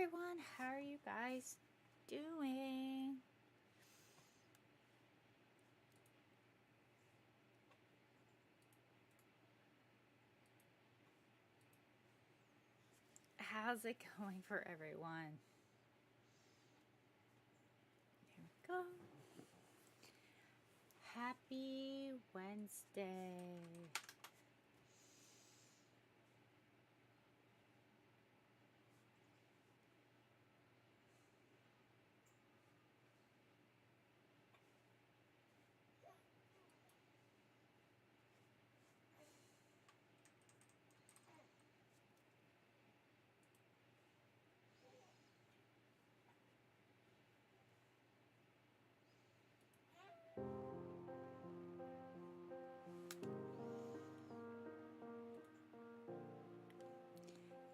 everyone, how are you guys doing? How's it going for everyone? Here we go. Happy Wednesday.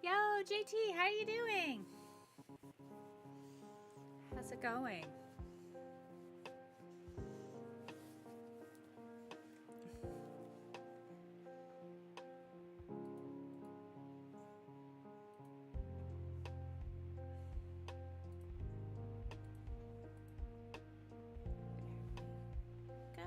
Yo, JT, how are you doing? How's it going? Go.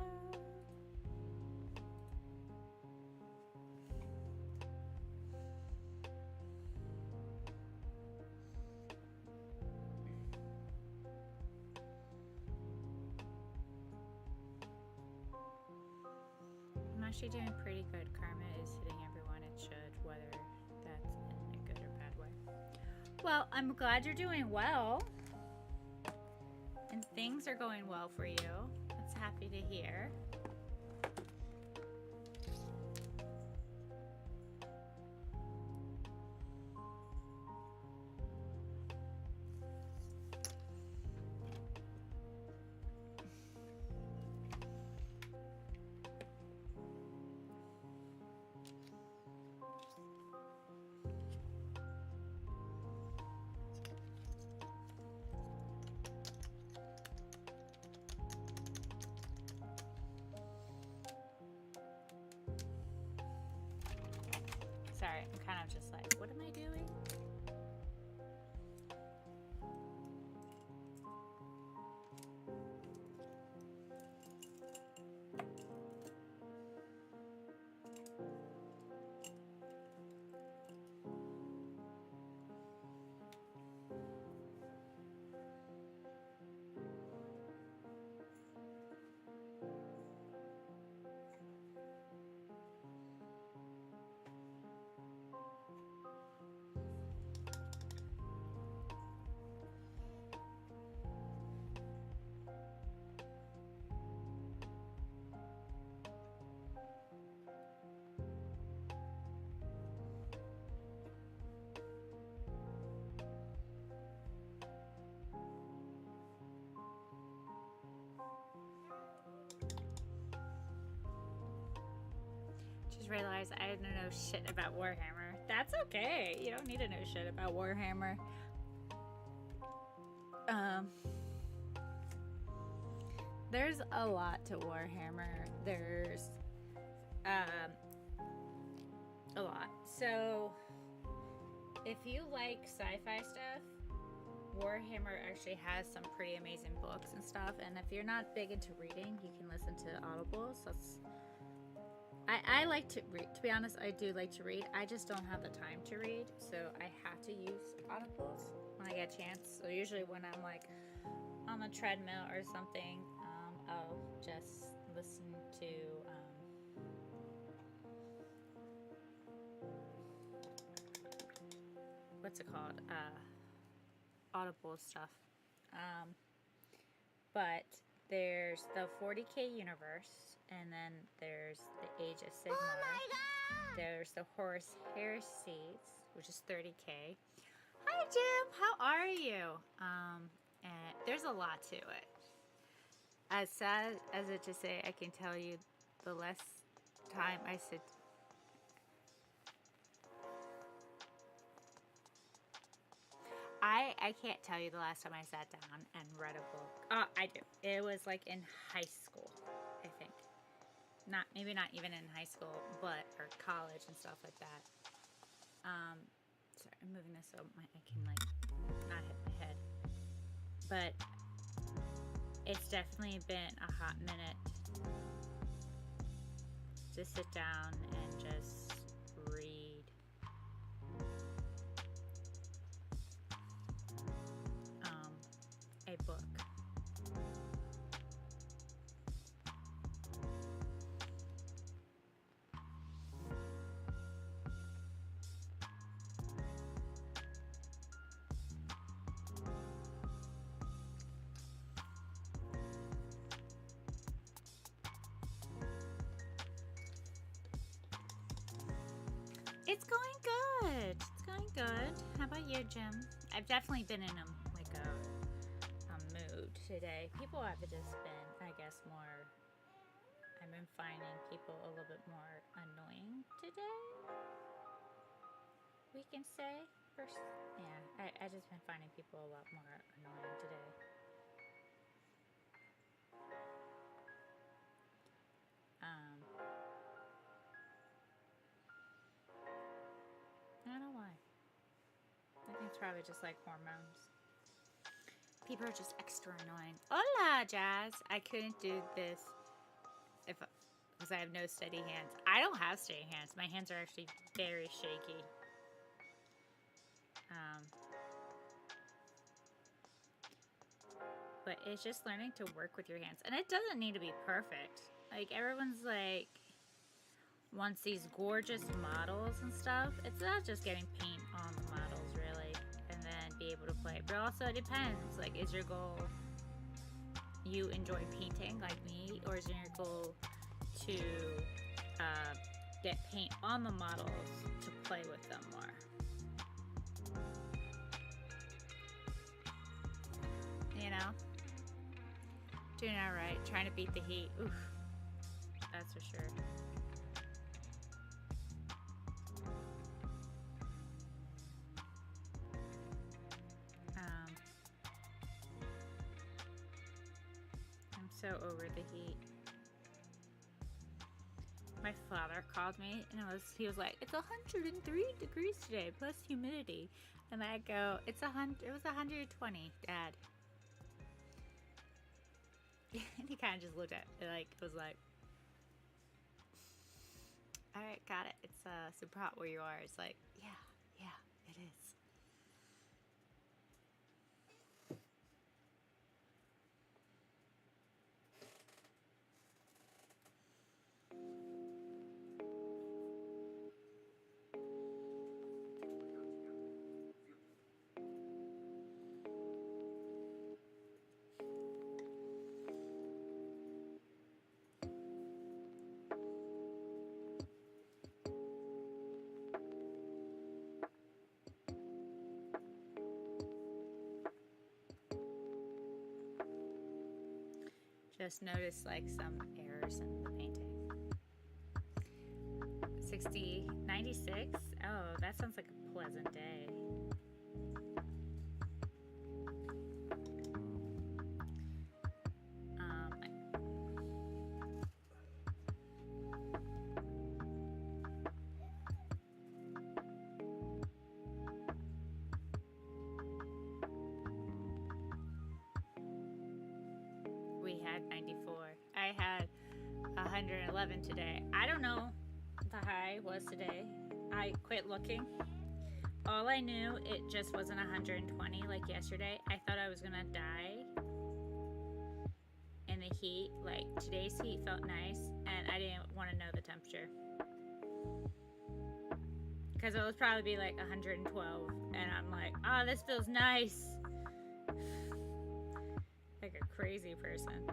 I'm actually doing pretty good. Karma is hitting everyone it should, whether that's in a good or bad way. Well, I'm glad you're doing well. And things are going well for you. That's happy to hear. Sorry, I'm kind of just like, what am I doing? Just realized I didn't know shit about Warhammer. That's okay. You don't need to know shit about Warhammer. There's a lot to Warhammer. There's a lot. So if you like sci-fi stuff, Warhammer actually has some pretty amazing books and stuff. And if you're not big into reading, you can listen to audibles. I like to read. To be honest, I do like to read. I just don't have the time to read, so I have to use audibles when I get a chance. So usually when I'm like on the treadmill or something, I'll just listen to what's it called? Audible stuff. But there's the 40k universe, and then there's the Age of Sigmar. Oh my god! There's the Horus Heresies, which is 30k. Hi Jim, how are you? And there's a lot to it. As sad as it to say, I can tell you the less time I sit. I can't tell you the last time I sat down and read a book. I do. It was like in high school, I think. Maybe not even in high school, but or college and stuff like that. Sorry, I'm moving this so I can like not hit my head. But it's definitely been a hot minute to sit down and just read. A book. It's going good. It's going good. How about you, Jim? I've definitely been in a mood today. People have just been, I guess, more. I've been finding people a little bit more annoying today. We can say, yeah. I just been finding people a lot more annoying today. I don't know why. I think it's probably just like hormones. People are just extra annoying. Hola, Jazz. I couldn't do this because I have no steady hands. I don't have steady hands. My hands are actually very shaky. But it's just learning to work with your hands. And it doesn't need to be perfect. Like, everyone's like, wants these gorgeous models and stuff. It's not just getting paint on the models, really, and then be able to play. But also, it depends. Like, is your goal you enjoy painting like me, or is your goal to get paint on the models to play with them more? You know? Doing alright. Trying to beat the heat. Oof. That's for sure. I'm so over the heat. My father called me and he was like, it's 103 degrees today plus humidity. And I go, it was 120, Dad. And he kind of just looked at it, like, was like, all right, got it. It's super hot where you are. It's like, yeah, it is. Just noticed like some errors in the painting. 96. Oh, that sounds like a pleasant day. We had 94. I had 111 today. I don't know what the high was today. I quit looking. All I knew, it just wasn't 120 like yesterday. I thought I was gonna die in the heat. Like, today's heat felt nice, and I didn't want to know the temperature. Because it would probably be like 112, and I'm like, oh, this feels nice. Like a crazy person.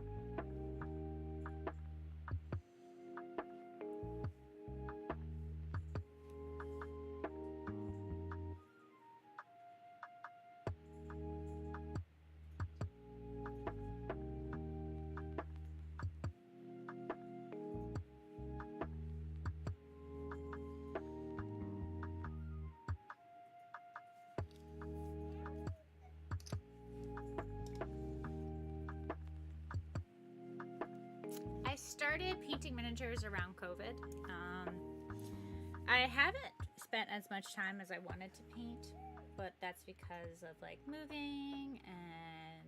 I started painting miniatures around COVID. I haven't spent as much time as I wanted to paint. but that's because of like moving and,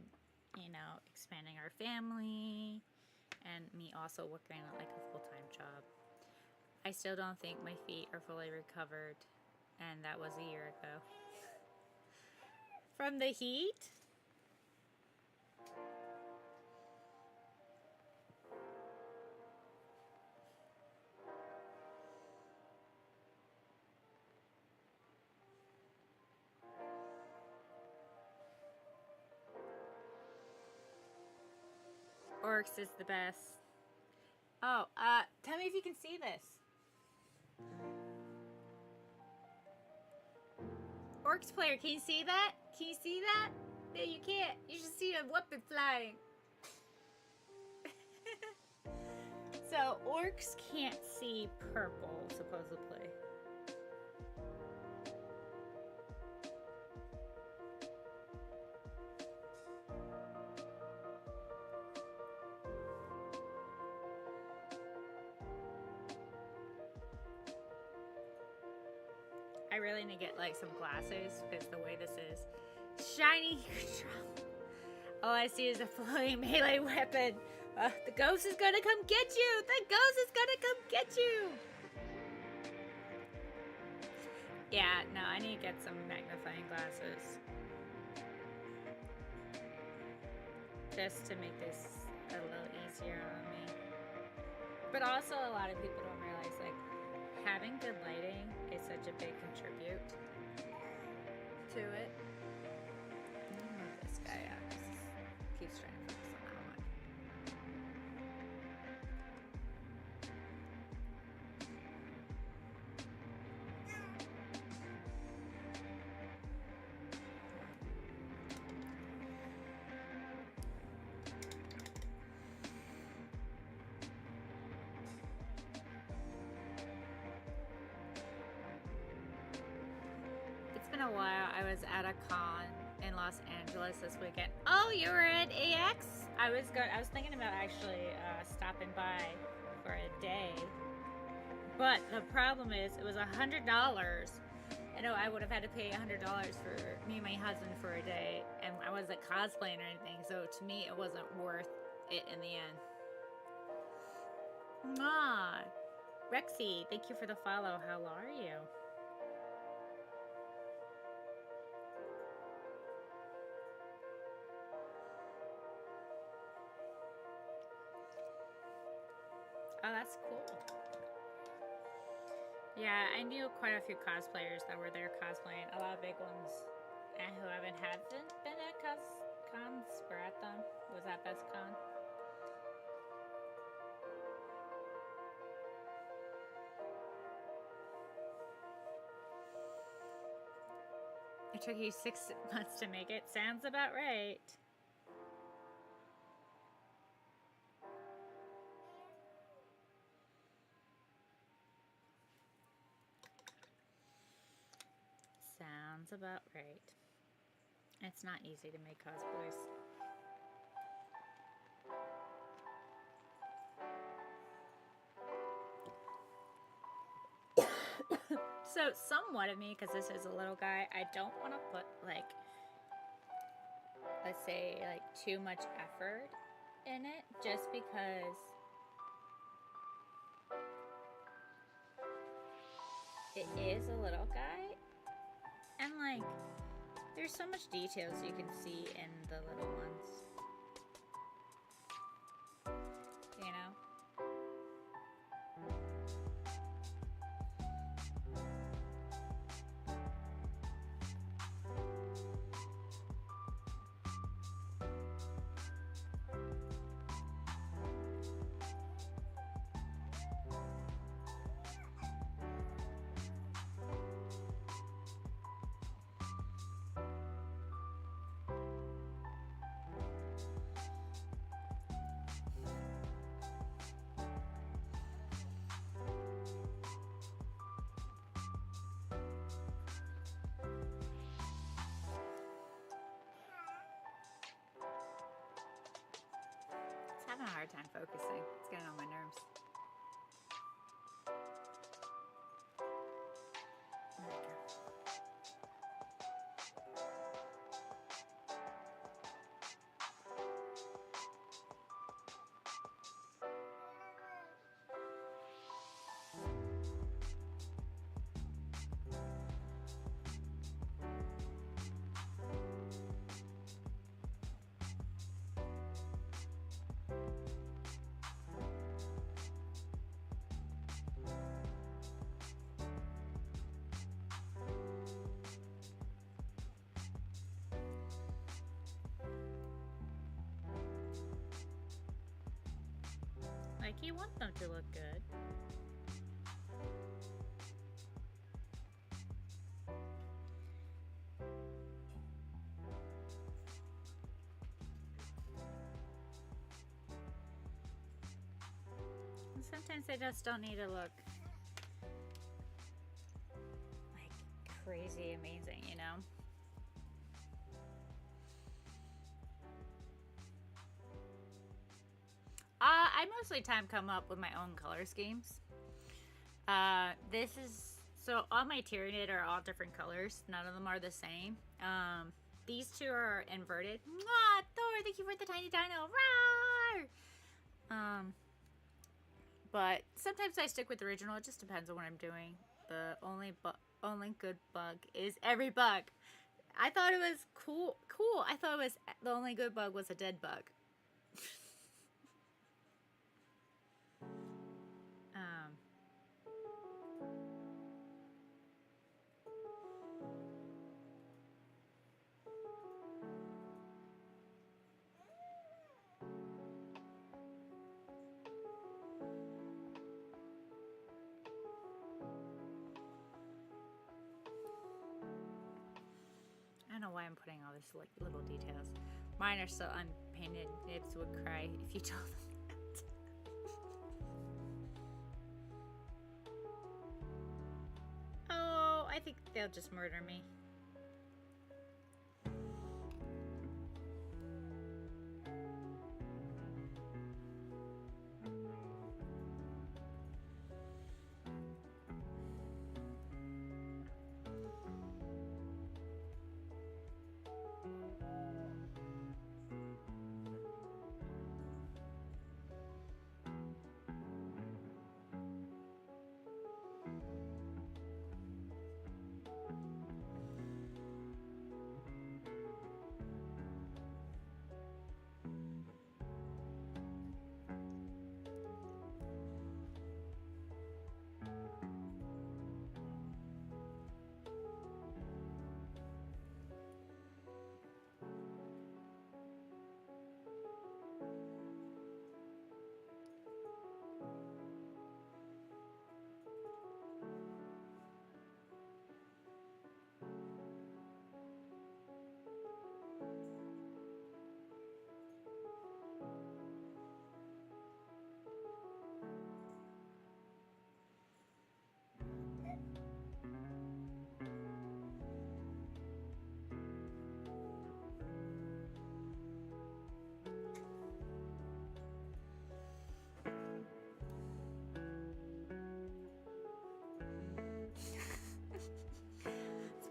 you know, expanding our family and me also working at like a full-time job. I still don't think my feet are fully recovered, and that was a year ago. From the heat? Orcs is the best. Oh, tell me if you can see this. Orcs player, can you see that? Can you see that? No, you can't. You should see a weapon flying. So, orcs can't see purple, supposedly. I really need to get like some glasses because the way this is shiny control. All I see is a floating melee weapon. The ghost is gonna come get you! The ghost is gonna come get you! Yeah, no, I need to get some magnifying glasses. Just to make this a little easier on me. But also a lot of people don't realize like having good lighting is such a big contribute to it. I'm gonna move this guy out. Keeps trying to focus on that one. It's been a while. I was at a con in Los Angeles this weekend. Oh, you were at AX? I was thinking about actually stopping by for a day, but the problem is it was $100. I know I would have had to pay $100 for me and my husband for a day, and I wasn't cosplaying or anything, so to me it wasn't worth it in the end. Mwah! Rexy, thank you for the follow. How are you? Oh, that's cool. Yeah, I knew quite a few cosplayers that were there cosplaying. A lot of big ones, and who haven't been at cons were at them. Was at this con. It took you 6 months to make it. Sounds about right. Sounds about right. It's not easy to make cosplays. So somewhat of me, because this is a little guy, I don't want to put like, let's say like too much effort in it, just because it is a little guy, and like there's so much details you can see in the little ones, you know. Having a hard time focusing. It's getting on my nerves. There we go. Like, you want them to look good. And sometimes they just don't need to look like crazy amazing, you know? I mostly come up with my own color schemes. This is, so all my Tyranid are all different colors. None of them are the same. These two are inverted. Mwah! Thor, thank you for the tiny dino. Roar! But sometimes I stick with the original. It just depends on what I'm doing. The only good bug is every bug. I thought it was cool. I thought it was the only good bug was a dead bug. I don't know why I'm putting all these like little details. Mine are still unpainted. Nibs would cry if you told them that. Oh, I think they'll just murder me.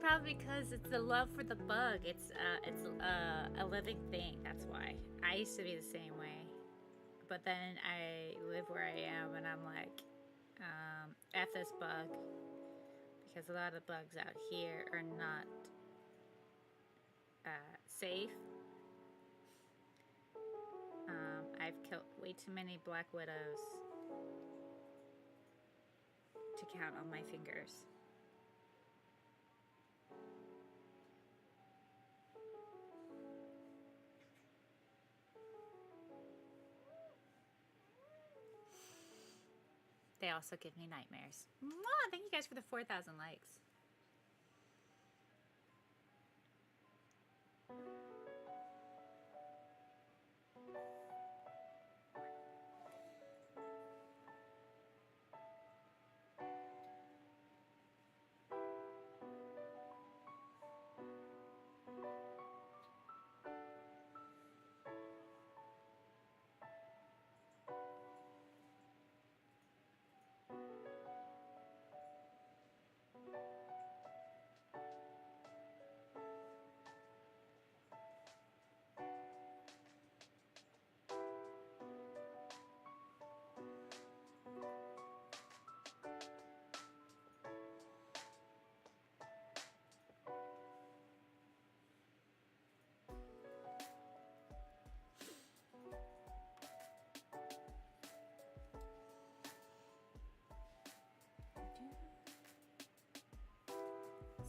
Probably because it's the love for the bug. It's a living thing. That's why. I used to be the same way, but then I live where I am, and I'm like, F this bug, because a lot of bugs out here are not safe. I've killed way too many black widows to count on my fingers. They also give me nightmares. Mwah! Thank you guys for the 4,000 likes.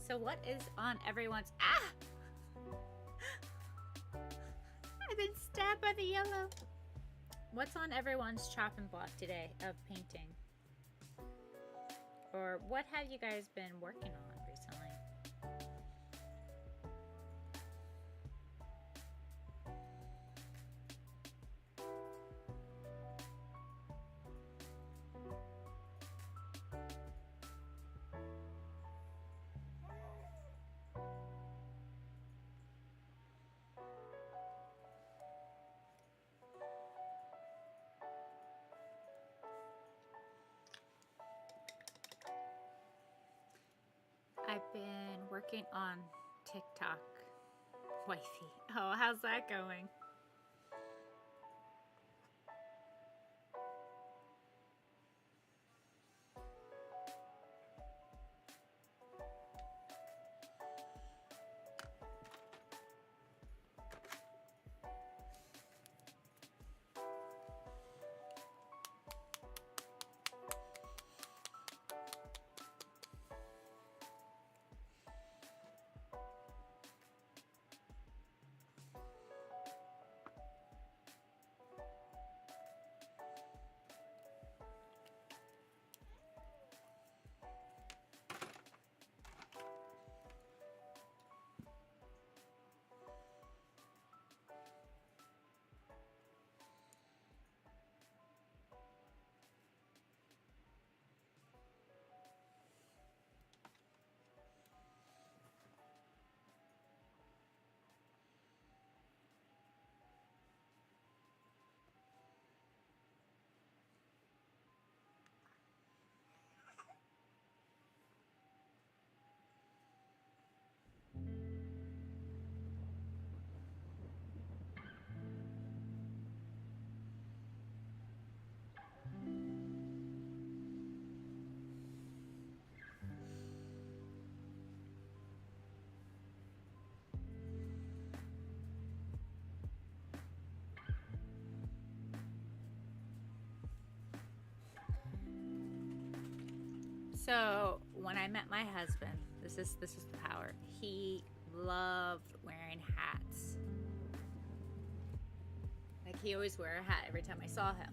So what is on everyone's... Ah! I've been stabbed by the yellow. What's on everyone's chopping block today of painting? Or what have you guys been working on recently? I've been working on TikTok, wifey. Oh, how's that going? So when I met my husband, this is the power. He loved wearing hats. Like he always wore a hat every time I saw him.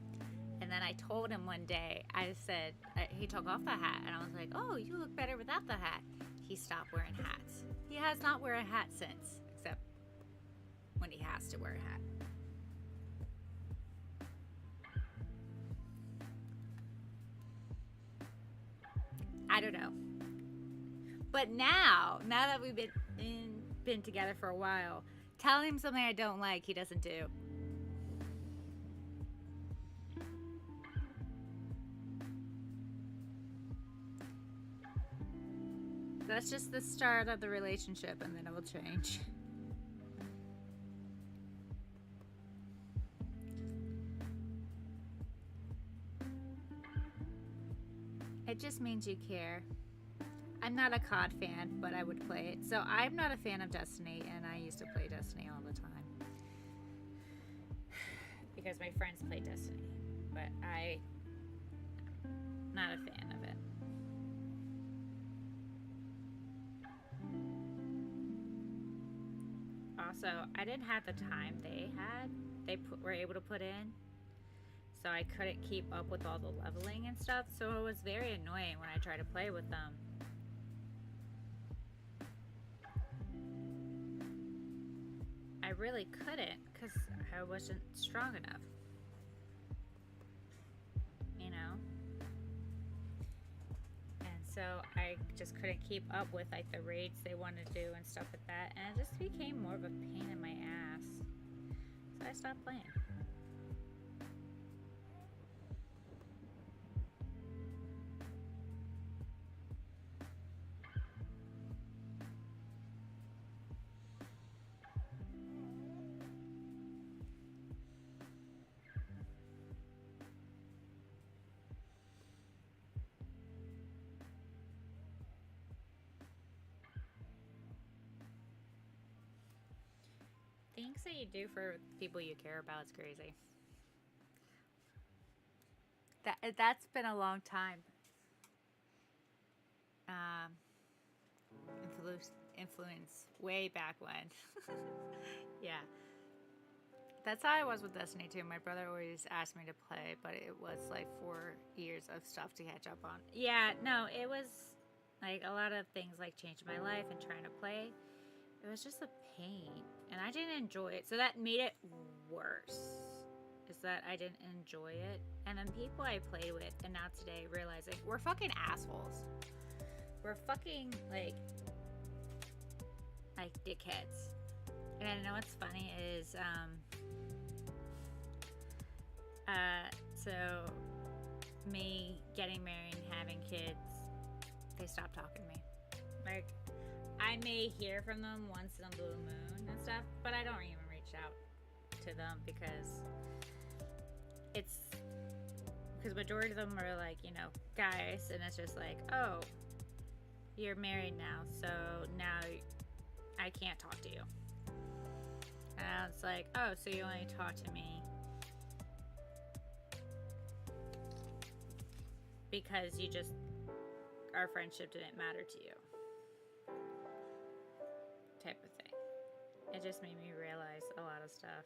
And then I told him one day, I said, he took off the hat, and I was like, oh, you look better without the hat. He stopped wearing hats. He has not worn a hat since, except when he has to wear a hat. I don't know. But now that we've been together for a while, telling him something I don't like, he doesn't do. That's just the start of the relationship, and then it will change. It just means you care. I'm not a COD fan, but I would play it. So I'm not a fan of Destiny, and I used to play Destiny all the time. Because my friends play Destiny, but I'm not a fan of it. Also, I didn't have the time they were able to put in. So I couldn't keep up with all the leveling and stuff, so it was very annoying when I tried to play with them. I really couldn't because I wasn't strong enough. You know? And so I just couldn't keep up with like the raids they wanted to do and stuff like that, and it just became more of a pain in my ass. So I stopped playing. Things that you do for people you care about is crazy. That's been a long time. Influence way back when. Yeah. That's how I was with Destiny 2. My brother always asked me to play, but it was like 4 years of stuff to catch up on. Yeah, no, it was like a lot of things like changed my life and trying to play. It was just a pain, and I didn't enjoy it. So that made it worse. Is that I didn't enjoy it, and then people I played with, and now today realizing we're fucking assholes. We're fucking like dickheads. And I know what's funny is so me getting married and having kids, they stopped talking to me. Like, I may hear from them once in a blue moon and stuff, but I don't even reach out to them because majority of them are like, you know, guys, and it's just like, oh, you're married now, so now I can't talk to you. And it's like, oh, so you only talk to me because our friendship didn't matter to you, type of thing. It just made me realize a lot of stuff.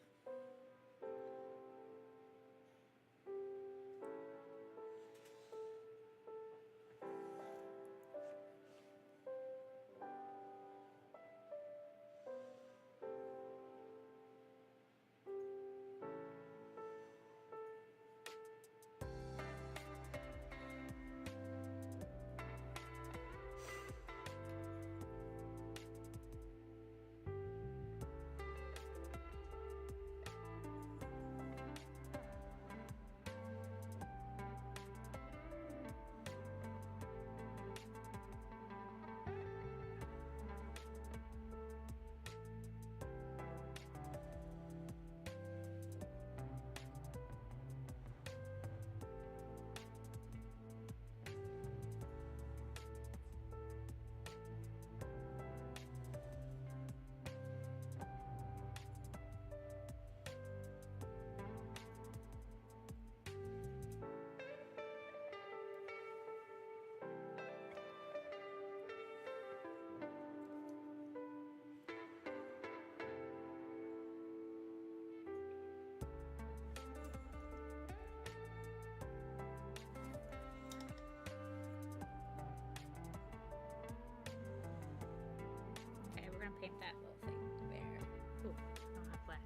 Paint that little thing there. Ooh, I don't have black.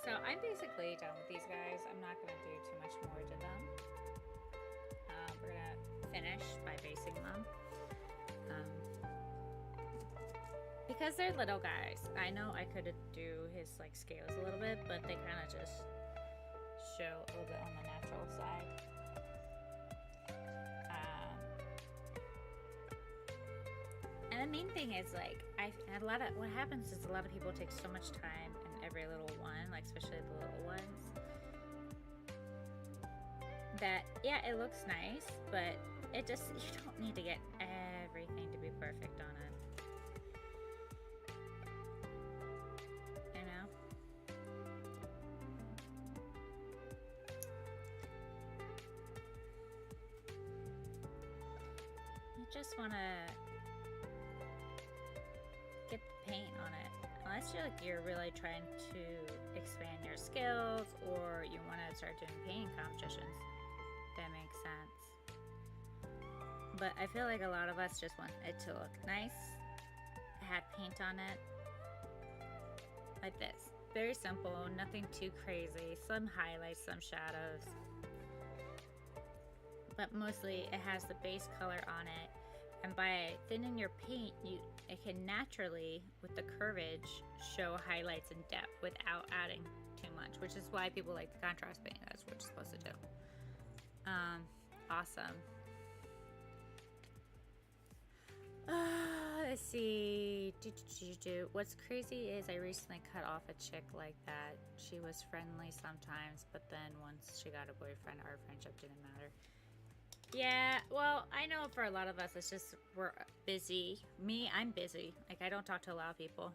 So I'm basically done with these guys. I'm not going to do too much more to them. We're going to finish by basing them. Because they're little guys. I know I could do his like scales a little bit, but they kind of just show a little bit on the natural side. And the main thing is like what happens is a lot of people take so much time in every little one, like especially the little ones, that yeah, it looks nice, but you don't need to get everything to be perfect on it. You know? You just wanna get the paint on it, unless you're really trying to expand your skills or you want to start doing painting competitions. That makes sense. But I feel like a lot of us just want it to look nice, have paint on it, like this. Very simple, nothing too crazy. Some highlights, some shadows, but mostly it has the base color on it. And by thinning your paint, it can naturally, with the curvage, show highlights and depth without adding too much, which is why people like the contrast paint. That's what you're supposed to do. Awesome. Let's see. What's crazy is I recently cut off a chick like that. She was friendly sometimes, but then once she got a boyfriend, our friendship didn't matter. Yeah, well, I know for a lot of us, it's just we're busy. Me, I'm busy. Like, I don't talk to a lot of people.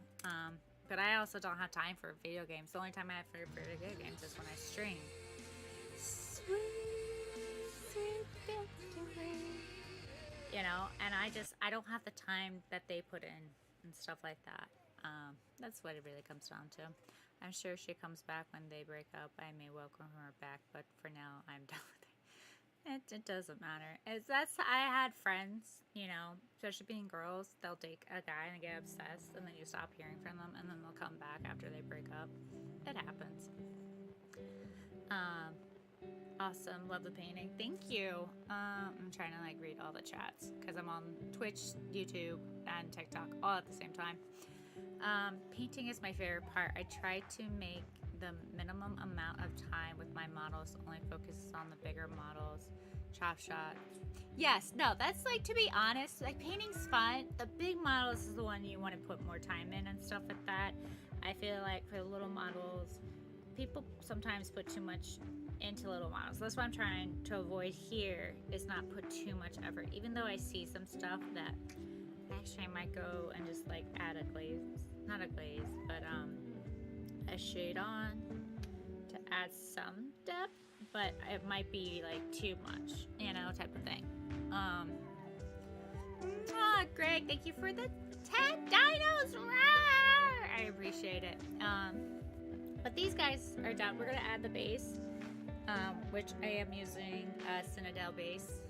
But I also don't have time for video games. The only time I have for video games is when I stream. Sweet, sweet victory. you know, and I don't have the time that they put in and stuff like that. That's what it really comes down to. I'm sure she comes back when they break up. I may welcome her back, but for now, I'm done with it. It doesn't matter. I had friends, you know, especially being girls, they'll date a guy and get obsessed, and then you stop hearing from them, and then they'll come back after they break up. It happens. Awesome. Love the painting. Thank you. I'm trying to like read all the chats because I'm on Twitch, YouTube, and TikTok all at the same time. Painting is my favorite part. I try to make the minimum amount of time with my models, only focuses on the bigger models. Chop shot. Yes, no, that's like, to be honest, like painting's fun. The big models is the one you want to put more time in and stuff like that. I feel like for the little models, people sometimes put too much into little models. That's what I'm trying to avoid here, is not put too much effort. Even though I see some stuff that actually I might go and just like add a glaze, not a glaze, but a shade on to add some depth, but it might be like too much, you know, type of thing. Greg, thank you for the 10 dinos. Rawr! I appreciate it. But these guys are done. We're gonna add the base, which I am using a Citadel base.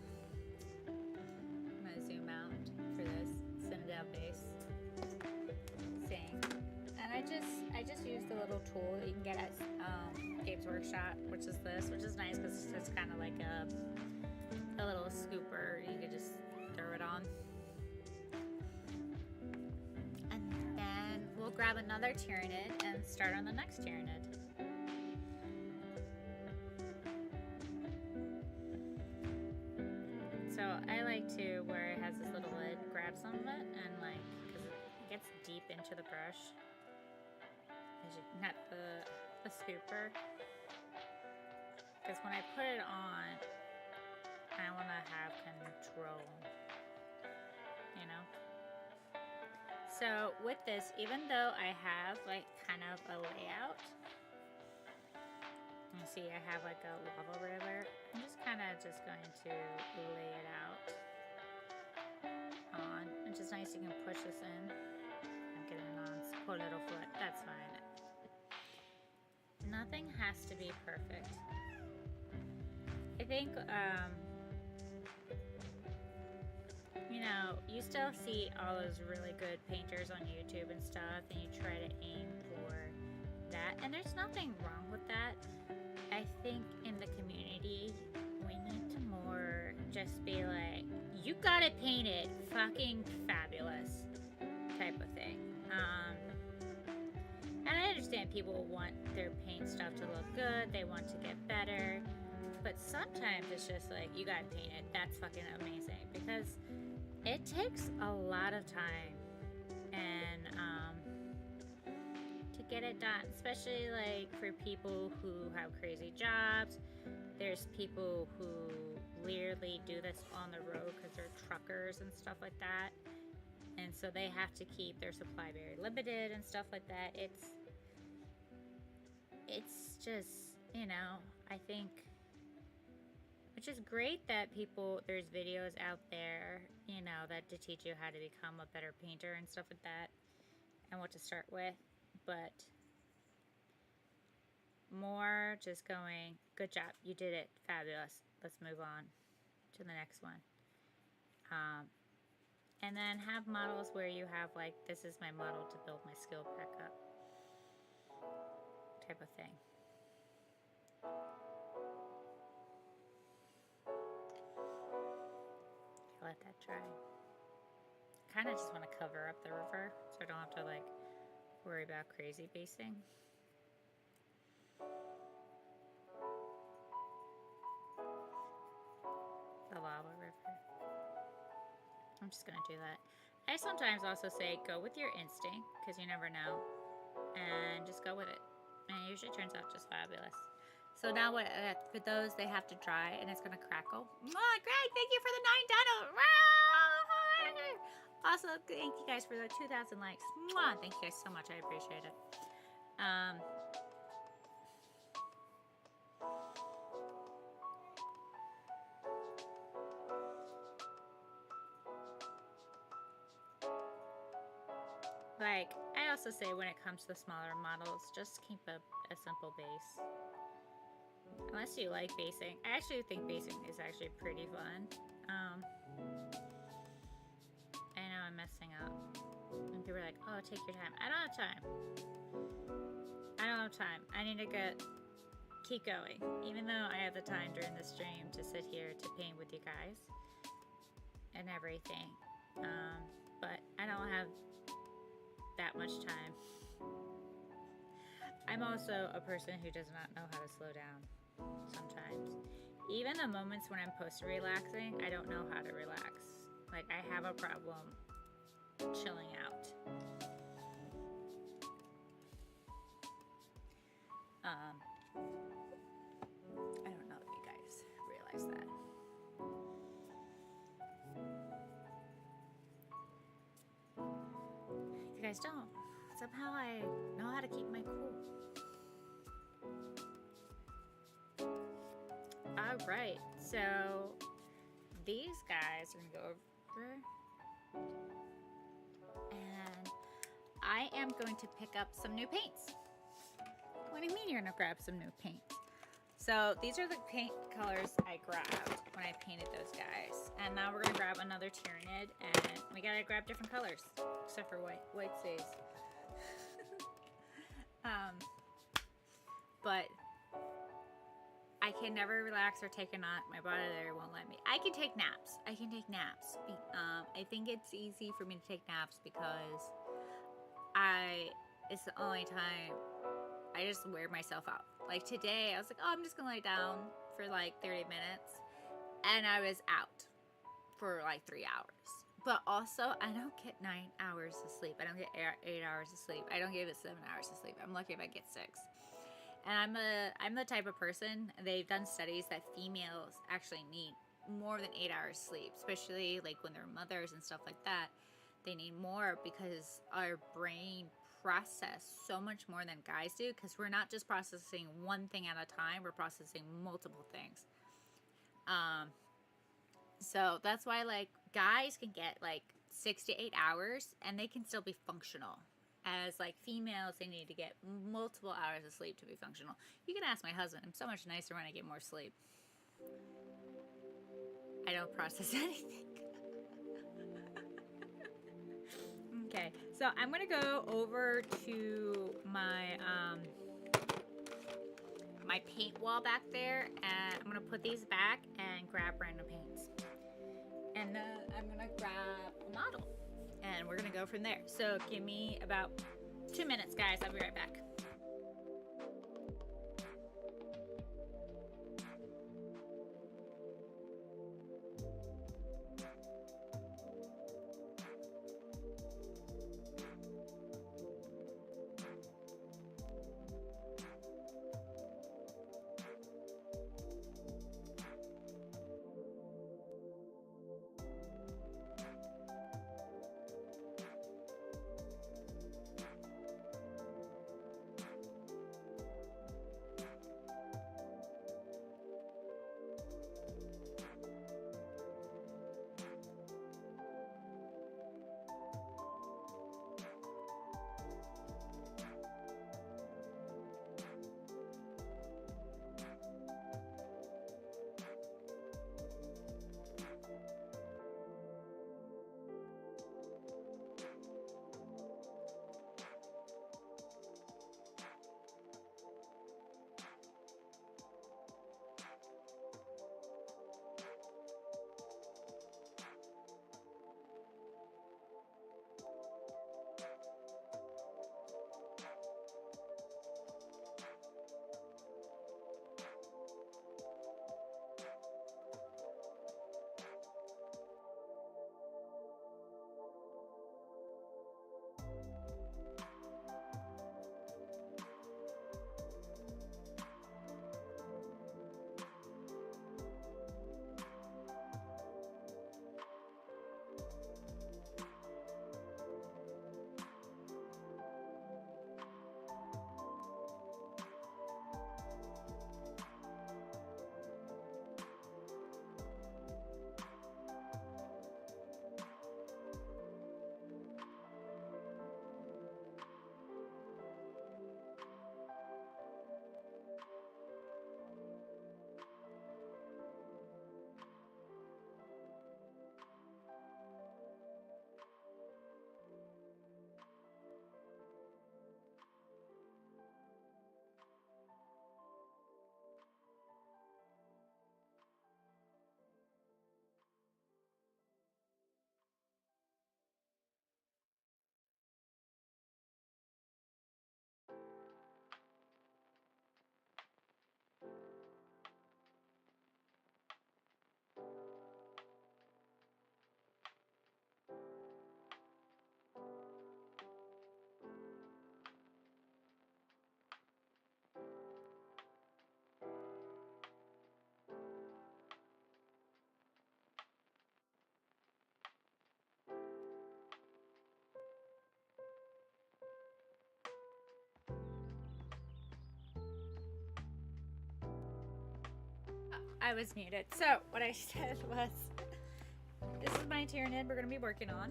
I'm gonna zoom out for this Citadel base. Same. And I just used a little tool that you can get at Games Workshop, which is this, which is nice because it's kind of like a little scooper. You can just throw it on. And then we'll grab another Tyranid and start on the next Tyranid. So I like to, where it has this little lid, grab some of it and like, because it gets deep into the brush. Not the scooper. Because when I put it on, I want to have control, you know? So with this, even though I have like kind of a layout, you see I have like a lava river, I'm just kind of just going to lay it out on. It's just nice, you can push this in. I'm getting it on poor little foot, that's fine. Nothing has to be perfect. I think, you know, you still see all those really good painters on YouTube and stuff, and you try to aim for that, and there's nothing wrong with that. I think in the community, we need to more just be like, you got it painted fucking fabulous type of thing. And I understand people want their paint stuff to look good, they want to get better, but sometimes it's just like, you got it painted, that's fucking amazing, because it takes a lot of time and to get it done, especially like for people who have crazy jobs. There's people who literally do this on the road because they're truckers and stuff like that. And so they have to keep their supply very limited and stuff like that. It's just, you know, I think, which is great that there's videos out there, you know, that to teach you how to become a better painter and stuff like that, and what to start with. But more just going, good job, you did it, fabulous, let's move on to the next one. And then have models where you have like, this is my model to build my skill back up type of thing. Let that dry. Kind of just want to cover up the river so I don't have to like worry about crazy basing. The lava river. I'm just gonna do that. I sometimes also say go with your instinct, because you never know, and just go with it, and it usually turns out just fabulous. So now what, for those, they have to dry and it's gonna crackle. Greg, thank you for the 9 dino. Also, thank you guys for the 2,000 likes. Thank you guys so much, I appreciate it. also say when it comes to the smaller models, just keep a simple base. Unless you like basing. I actually think basing is actually pretty fun. I know I'm messing up. And people are like, oh, take your time. I don't have time. I don't have time. I need to keep going. Even though I have the time during the stream to sit here to paint with you guys and everything. But I don't have that much time. I'm also a person who does not know how to slow down sometimes. Even the moments when I'm post-relaxing, I don't know how to relax. Like, I have a problem chilling out. I don't know if you guys realize that. If you guys don't, somehow I know how to keep my cool. Alright, so these guys are gonna go over and I am going to pick up some new paints. What do you mean you're gonna grab some new paint? So these are the paint colors I grabbed when I painted those guys. And now we're gonna grab another Tyranid, and we gotta grab different colors, except for white. White stays. But I can never relax or take a nap. My body there won't let me. I can take naps. I think it's easy for me to take naps because it's the only time I just wear myself out. Like today, I was like, oh, I'm just gonna lay down for like 30 minutes. And I was out for like 3 hours. But also, I don't get 9 hours of sleep. I don't get 8 hours of sleep. I don't give it 7 hours of sleep. I'm lucky if I get 6. And I'm the type of person, they've done studies that females actually need more than 8 hours sleep, especially like when they're mothers and stuff like that. They need more because our brain process so much more than guys do, because we're not just processing one thing at a time, we're processing multiple things. So that's why like guys can get like 6 to 8 hours and they can still be functional. As like females, they need to get multiple hours of sleep to be functional. You can ask my husband. I'm so much nicer when I get more sleep. I don't process anything. Okay, so I'm gonna go over to my my paint wall back there, and I'm gonna put these back and grab random paints. And then I'm gonna grab a model. And we're gonna go from there. So give me about 2 minutes, guys. I'll be right back. I was muted. So what I said was, this is my Tyranid we're going to be working on.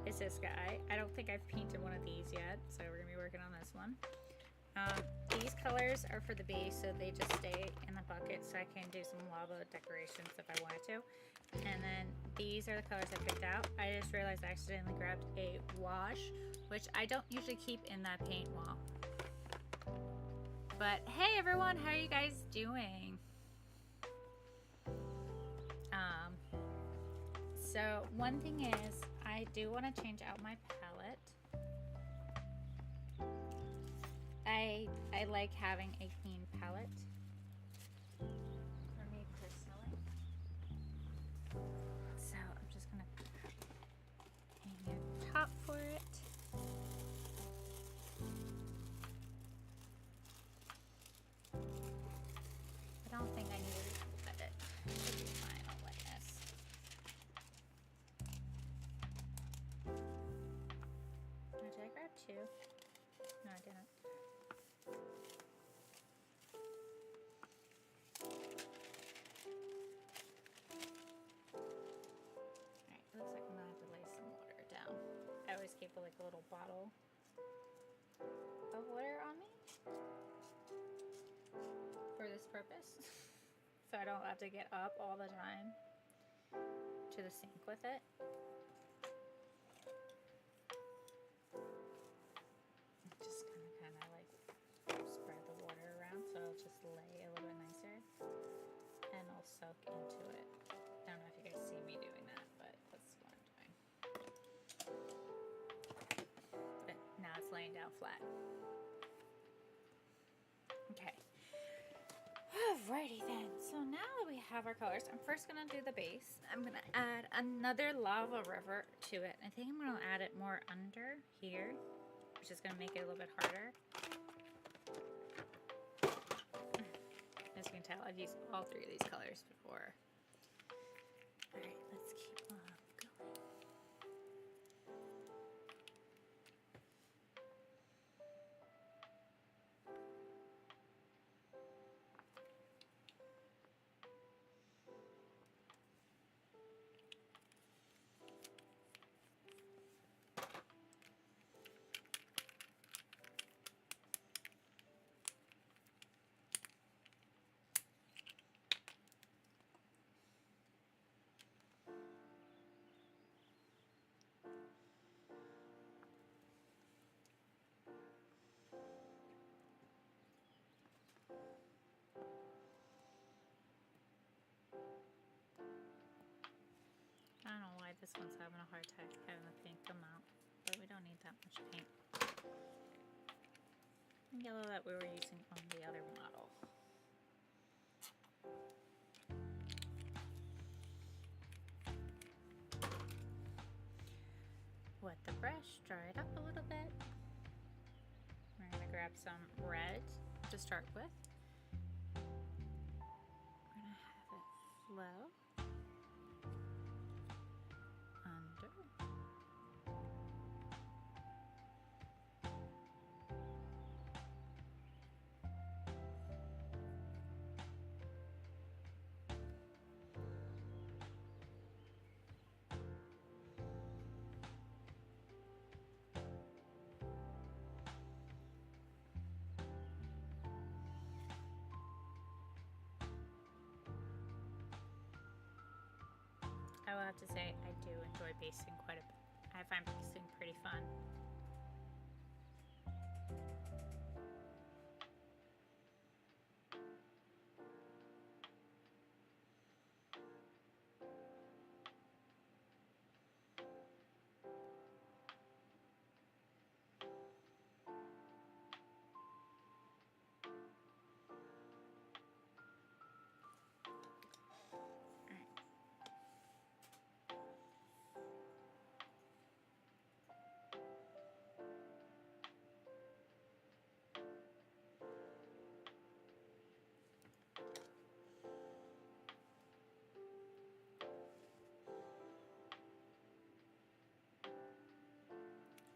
It's this guy. I don't think I've painted one of these yet, so we're going to be working on this one. These colors are for the base, so they just stay in the bucket, so I can do some lava decorations if I wanted to. And then these are the colors I picked out. I just realized I accidentally grabbed a wash, which I don't usually keep in that paint wall. But hey everyone, how are you guys doing? So one thing is, I do want to change out my palette. I like having a clean palette for me personally. So I'm just gonna hang a top for it. I don't think I need to let it. It'll be fine on wetness. Oh, did I grab two? No, I didn't. Alright, looks like I'm gonna have to lay some water down. I always keep like a little bottle of water on me for this purpose. So I don't have to get up all the time to the sink with it. Just kind of like spread the water around so it'll just lay a little bit nicer and I'll soak into it. I don't know if you guys see me doing that, but that's what I'm doing. But now it's laying down flat. Okay. Alrighty then, so now that we have our colors, I'm first going to do the base. I'm going to add another lava river to it. I think I'm going to add it more under here, which is going to make it a little bit harder. As you can tell, I've used all three of these colors before. Alright, let's keep on going. I don't know why this one's having a hard time having the paint come out, but we don't need that much paint. Yellow that we were using on the other model. Wet the brush, dry it up a little bit. We're going to grab some red to start with. We're going to have it flow under. I will have to say I do enjoy basting quite a bit. I find basting pretty fun.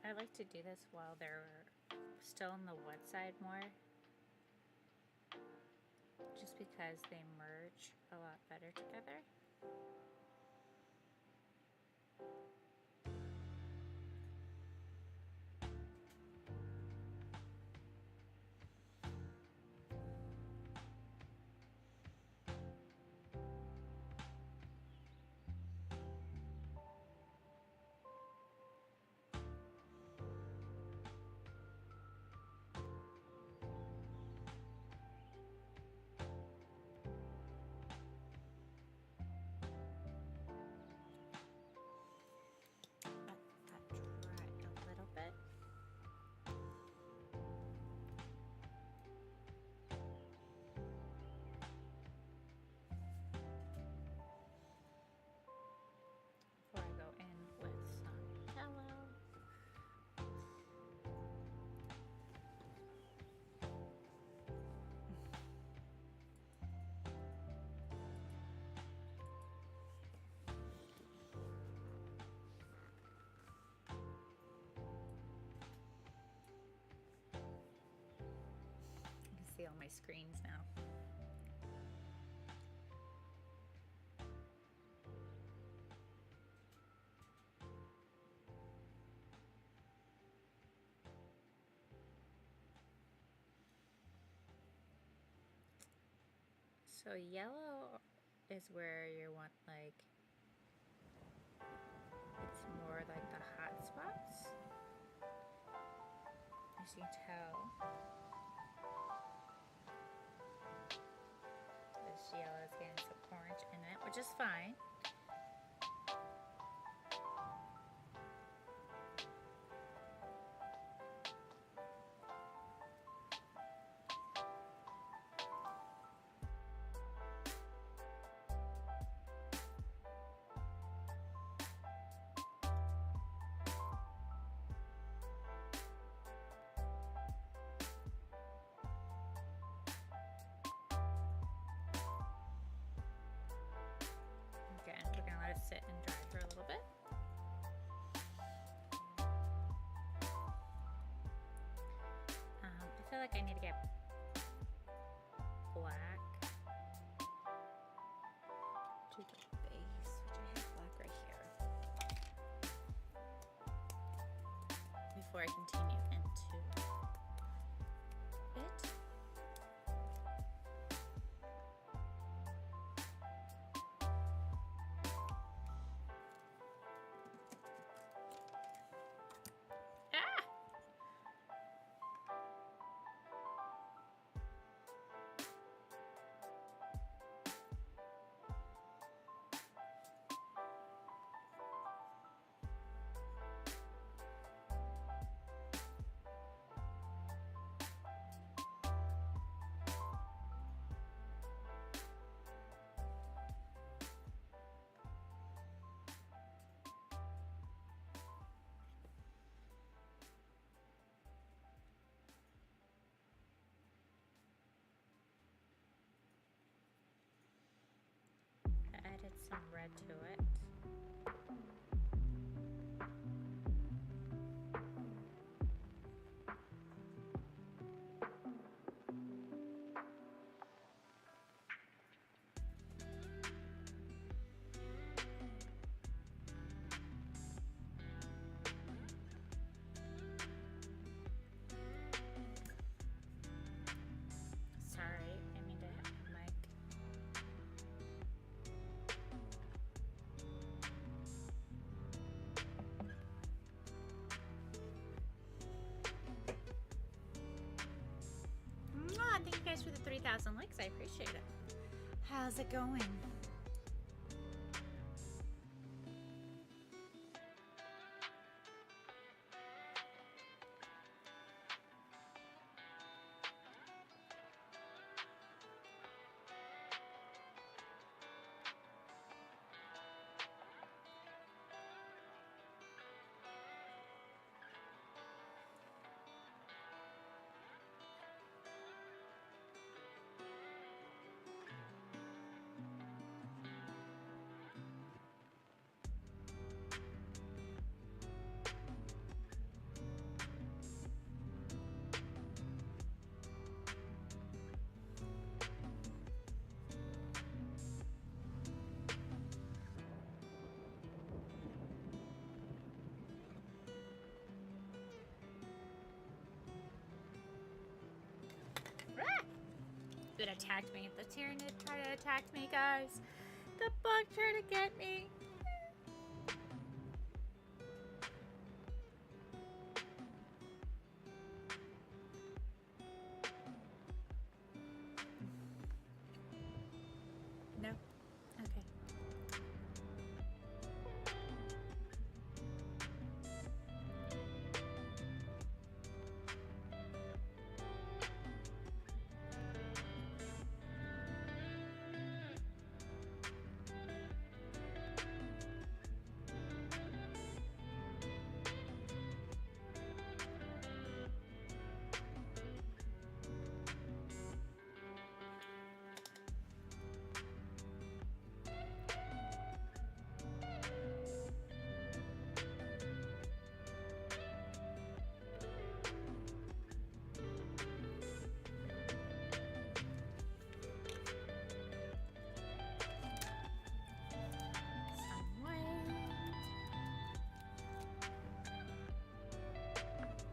I like to do this while they're still on the wet side more, just because they merge a lot better together. See all my screens now. So yellow is where you want, like, it's more like the hot spots, as you tell. This yellow is getting some orange in it, which is fine. Again, we're gonna let it sit and dry for a little bit. I feel like I need to get black to the base, which I have black right here, before I continue into it. Added some red to it. Sorry, I mean to have the mic. Thank you guys for the 3,000 likes. I appreciate it. How's it going? It attacked me. The Tyranid tried to attack me, guys. The bug tried to get me. No. Okay.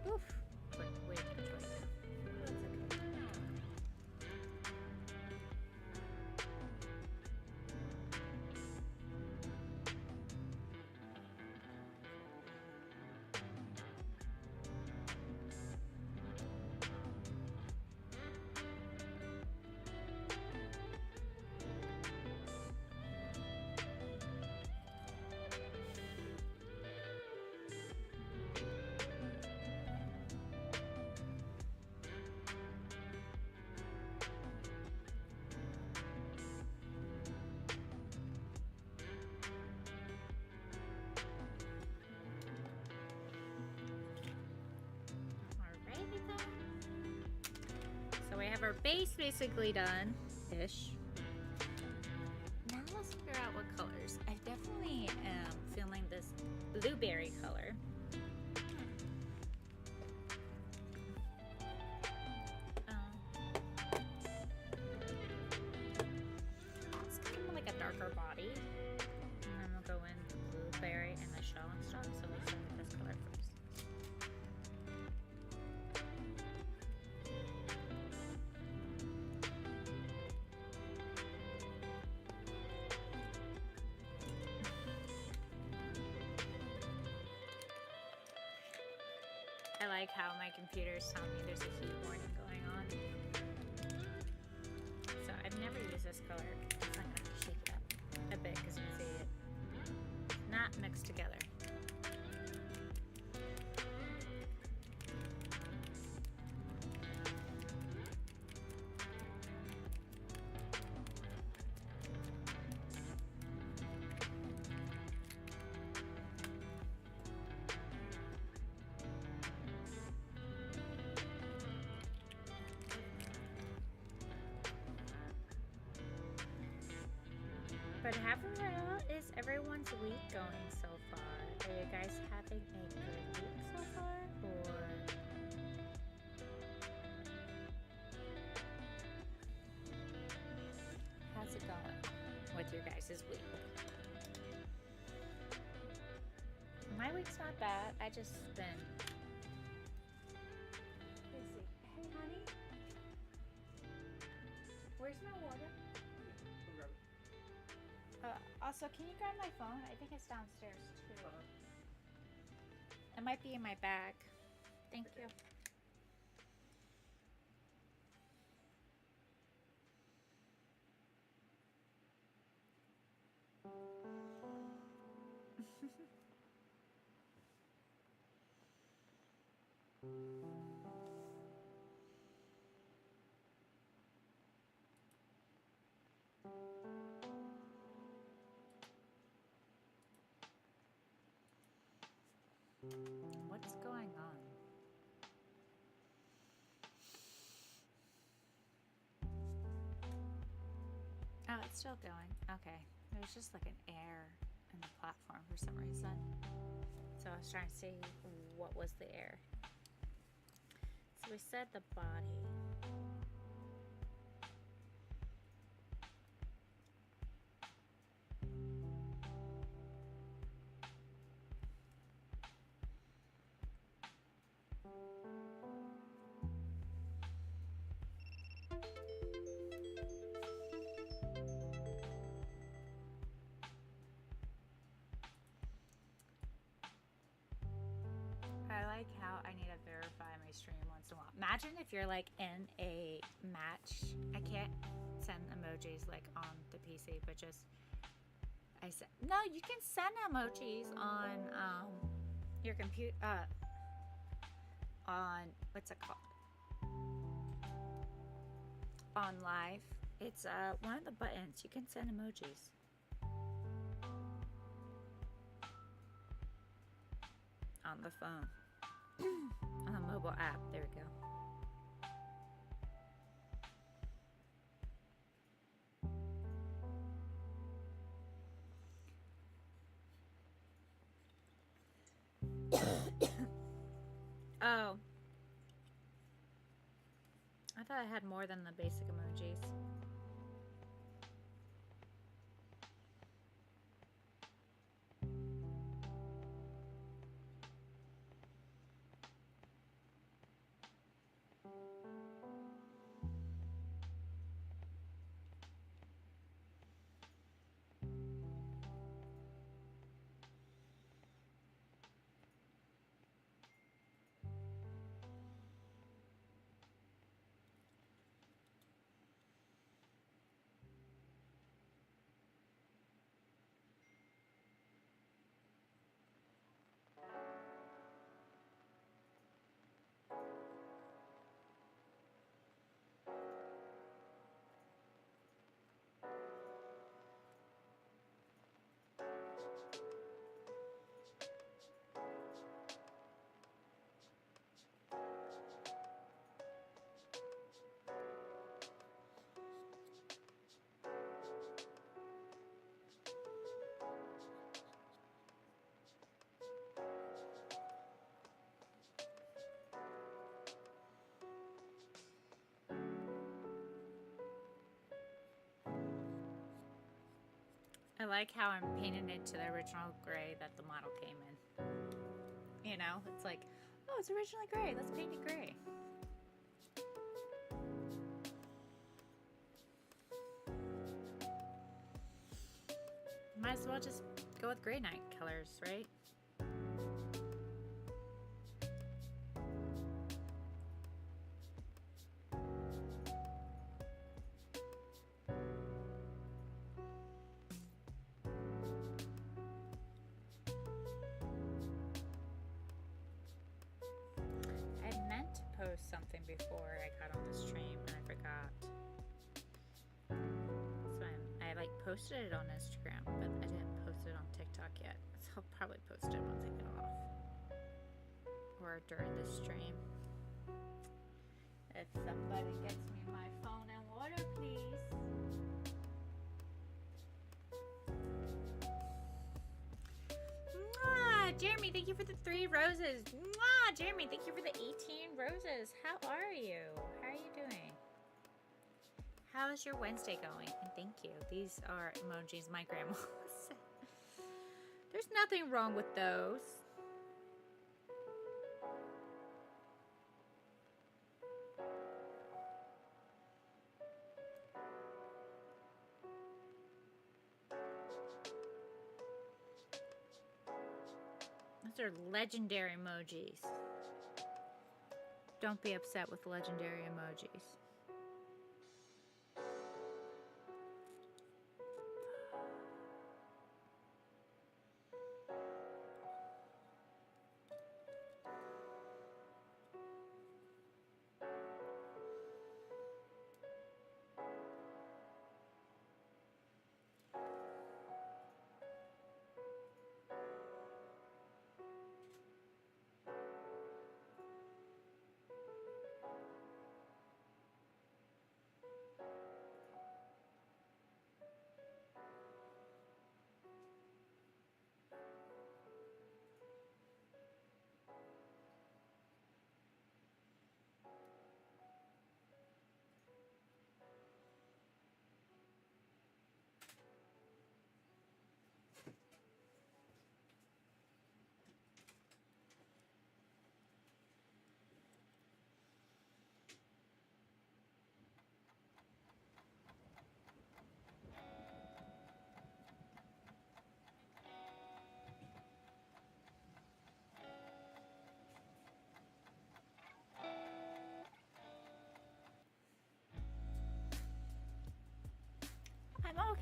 Oof. Wait, that's okay. Alrighty then. So we have our base basically done-ish. Now let's figure out what colors. I definitely am feeling this blueberry color. It's kind of like a darker body. And then we'll go in the blueberry and the shell and stuff. So let's start with this color first. I like how my computer's telling me there's a heat warning going on. So I've never used this color. I'm gonna have to shake it up a bit because you can see it not mixed together. But how is everyone's week going so far? Are you guys having a good week so far? Or how's it going with your guys' week? My week's not bad. I just been busy. Hey, honey. Where's my water? Also, can you grab my phone? I think it's downstairs too. It might be in my bag. Thank you. What's going on? Oh, it's still going. Okay. There's just like an air in the platform for some reason. So I was trying to see what was the air. So we said the body. like how I need to verify my stream once in a while. Imagine if you're like in a match. I can't send emojis like on the PC, but just no. You can send emojis on your computer. On what's it called? On live. It's one of the buttons. You can send emojis. On the phone. On the mobile app. There we go. Oh. I thought I had more than the basic emojis. I like how I'm painting it to the original gray that the model came in. You know, it's like, oh, it's originally gray. Let's paint it gray. Might as well just go with gray night colors, right? Something before I got on the stream and I forgot. So I like posted it on Instagram, but I didn't post it on TikTok yet. So I'll probably post it once I get off. Or during the stream. If somebody gets me my phone and water, please. Jeremy, thank you for the 3 roses. Mwah! Jeremy, thank you for the 18 roses. How are you? How are you doing? How is your Wednesday going? And thank you. These are emojis my grandma said. There's nothing wrong with those. Those are legendary emojis. Don't be upset with legendary emojis.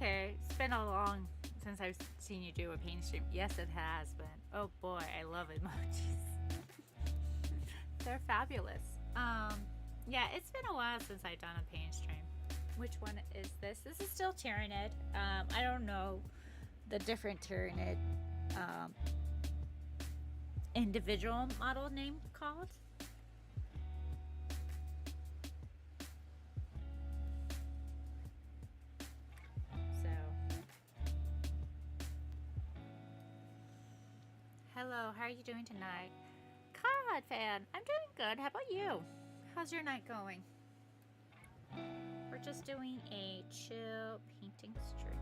okay. It's been a long since I've seen you do a paint stream. Yes, it has been. Oh boy, I love emojis. They're fabulous. Yeah, it's been a while since I've done a paint stream. Which one is this? This is still Tyranid. I don't know the different Tyranid individual model name called. So, hello, how are you doing tonight? COD fan, I'm doing good. How about you? How's your night going? We're just doing a chill painting stream.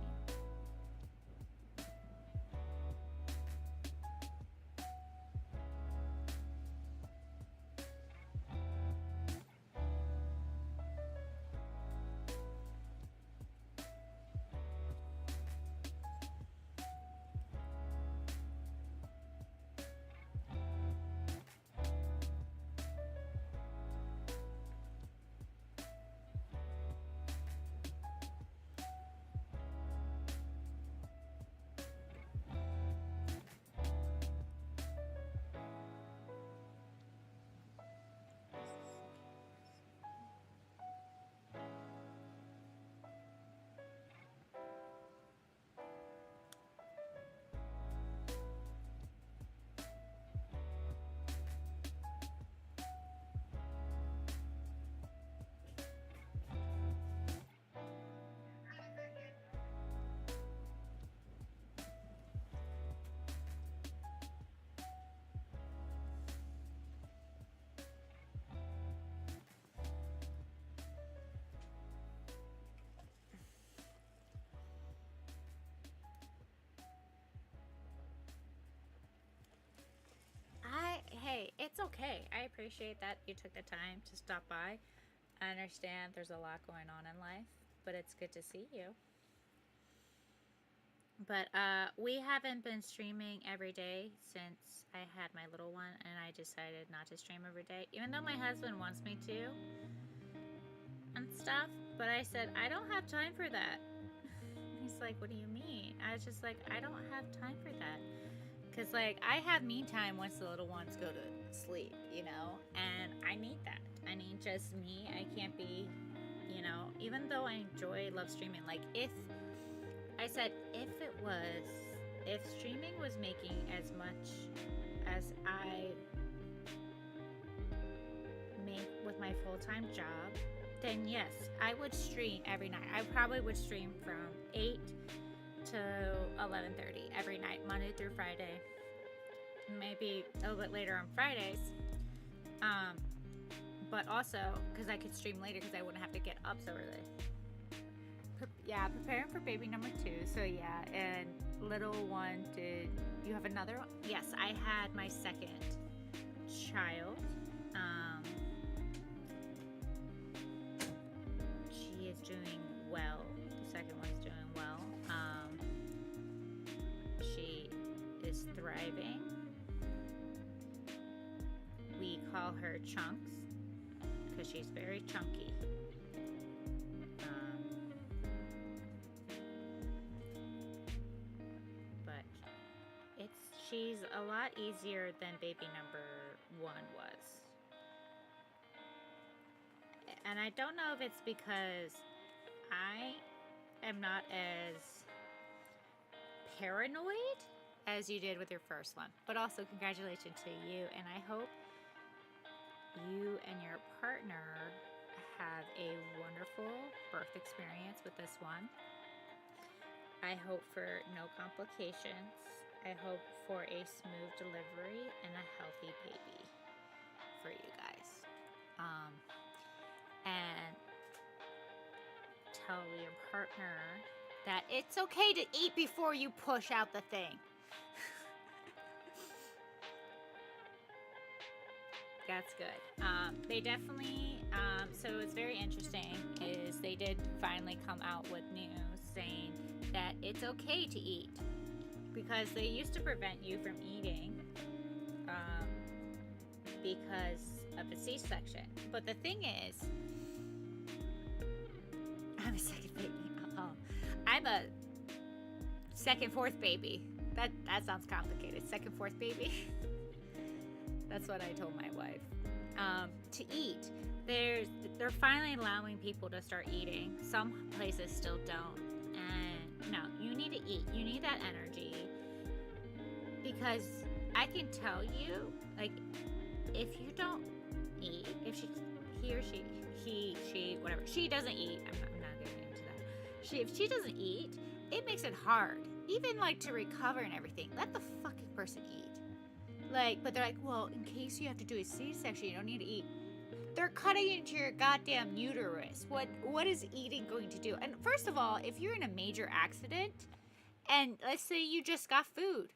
Hey, it's okay. I appreciate that you took the time to stop by. I understand there's a lot going on in life, but it's good to see you. But we haven't been streaming every day since I had my little one, and I decided not to stream every day, even though my husband wants me to and stuff. But I said, I don't have time for that. He's like, what do you mean? I was just like, I don't have time for that. Because, like, I have me time once the little ones go to sleep, you know? And I need that. I need just me. I can't be, you know, even though I love streaming. Like, if streaming was making as much as I make with my full-time job, then yes, I would stream every night. I probably would stream from 8 to 11:30 every night, Monday through Friday. Maybe a little bit later on Fridays. But also because I could stream later because I wouldn't have to get up so early. Preparing for baby number 2. So yeah, and little one, did you have another one? Yes, I had my second child. She is doing well. The second one's doing well. She is thriving. We call her Chunks because she's very chunky. But she's a lot easier than baby number 1 was. And I don't know if it's because I am not as paranoid as you did with your first one. But also congratulations to you, and I hope you and your partner have a wonderful birth experience with this one. I hope for no complications. I hope for a smooth delivery and a healthy baby for you guys. And tell your partner that it's okay to eat before you push out the thing. That's good. They definitely, so it's very interesting, is they did finally come out with news saying that it's okay to eat, because they used to prevent you from eating because of a C-section. But the thing is, I'm a second baby. I'm I'm a second, fourth baby. That sounds complicated. Second, fourth baby. That's what I told my wife. To eat, they're finally allowing people to start eating. Some places still don't. And no, you need to eat. You need that energy. Because I can tell you, like, if you don't eat, if he or she, whatever, she doesn't eat. I'm not getting into that. If she doesn't eat, it makes it hard. Even like to recover and everything. Let the fucking person eat. Like, but they're like, well, in case you have to do a C-section, you don't need to eat. They're cutting into your goddamn uterus. What is eating going to do? And first of all, if you're in a major accident, and let's say you just got food,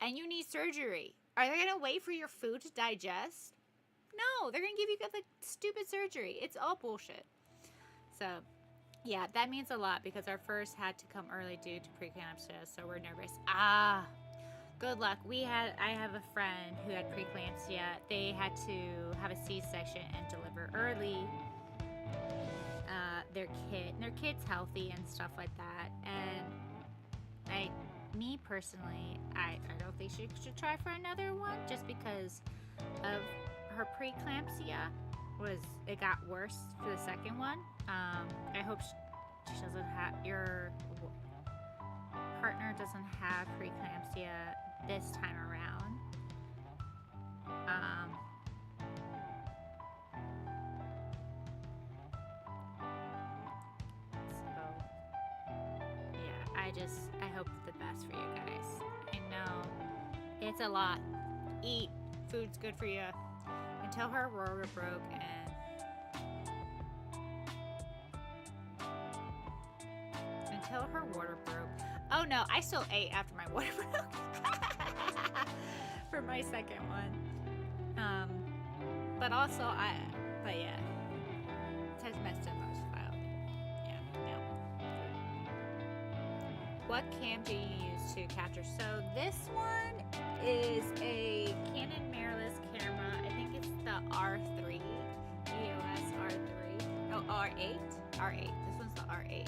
and you need surgery, are they gonna wait for your food to digest? No, they're gonna give you the stupid surgery. It's all bullshit. So, yeah, that means a lot because our first had to come early due to preeclampsia, so we're nervous. Good luck. I have a friend who had preeclampsia. They had to have a C-section and deliver early. Their kid's healthy and stuff like that. And me personally, I don't think she should try for another one just because of her preeclampsia. It got worse for the second one. I hope she doesn't have, your partner doesn't have preeclampsia this time around. So yeah, I hope the best for you guys. I know it's a lot. Eat. Food's good for you. Until her aurora broke until her water broke. Oh no, I still ate after my water broke. For my second one. But yeah. Text message most file. Yeah, no. What cam do you use to capture? So this one is a Canon mirrorless camera. I think it's the R3. EOS R3. Oh, R8. R8. This one's the R8.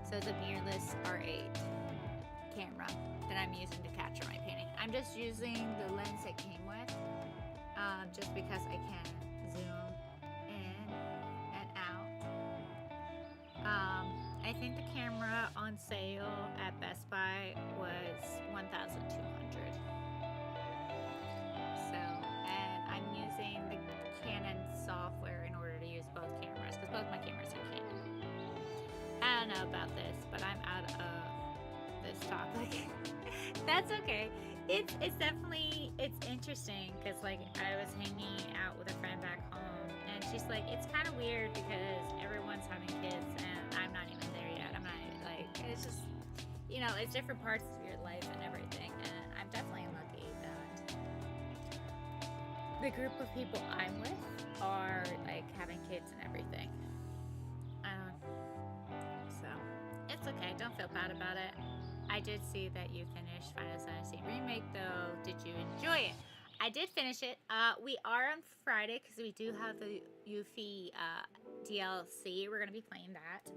So it's a mirrorless R8 camera that I'm using to capture my painting. I'm just using the lens it came with, just because I can zoom in and out. I think the camera on sale at Best Buy was $1,200. So, and I'm using the Canon software in order to use both cameras, because both my cameras are Canon. I don't know about this, but I'm out of this topic. That's okay. It's definitely, it's interesting because like I was hanging out with a friend back home and she's like, it's kind of weird because everyone's having kids and I'm not even there yet. I'm not even, like, it's just, you know, it's different parts of your life and everything, and I'm definitely lucky that the group of people I'm with are like having kids and everything. So it's okay, don't feel bad about it. I did see that you finished Final Fantasy Remake though. Did you enjoy it? I did finish it. We are on Friday because we do have the Yuffie DLC. We're going to be playing that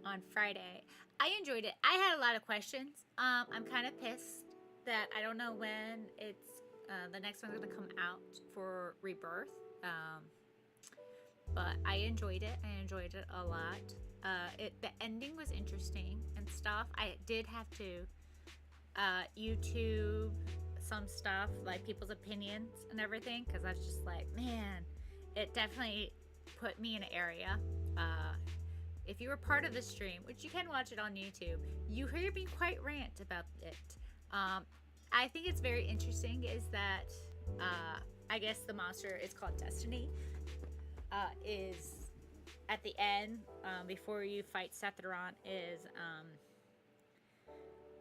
on Friday. I enjoyed it. I had a lot of questions. I'm kind of pissed that I don't know when it's the next one's going to come out for Rebirth. But I enjoyed it. I enjoyed it a lot. The ending was interesting and stuff. I did have to YouTube some stuff, like people's opinions and everything, because I was just like, man, it definitely put me in an area. If you were part of the stream, which you can watch it on YouTube, you hear me quite rant about it. I think it's very interesting is that I guess the monster is called Destiny. Is at the end, before you fight Setharon, is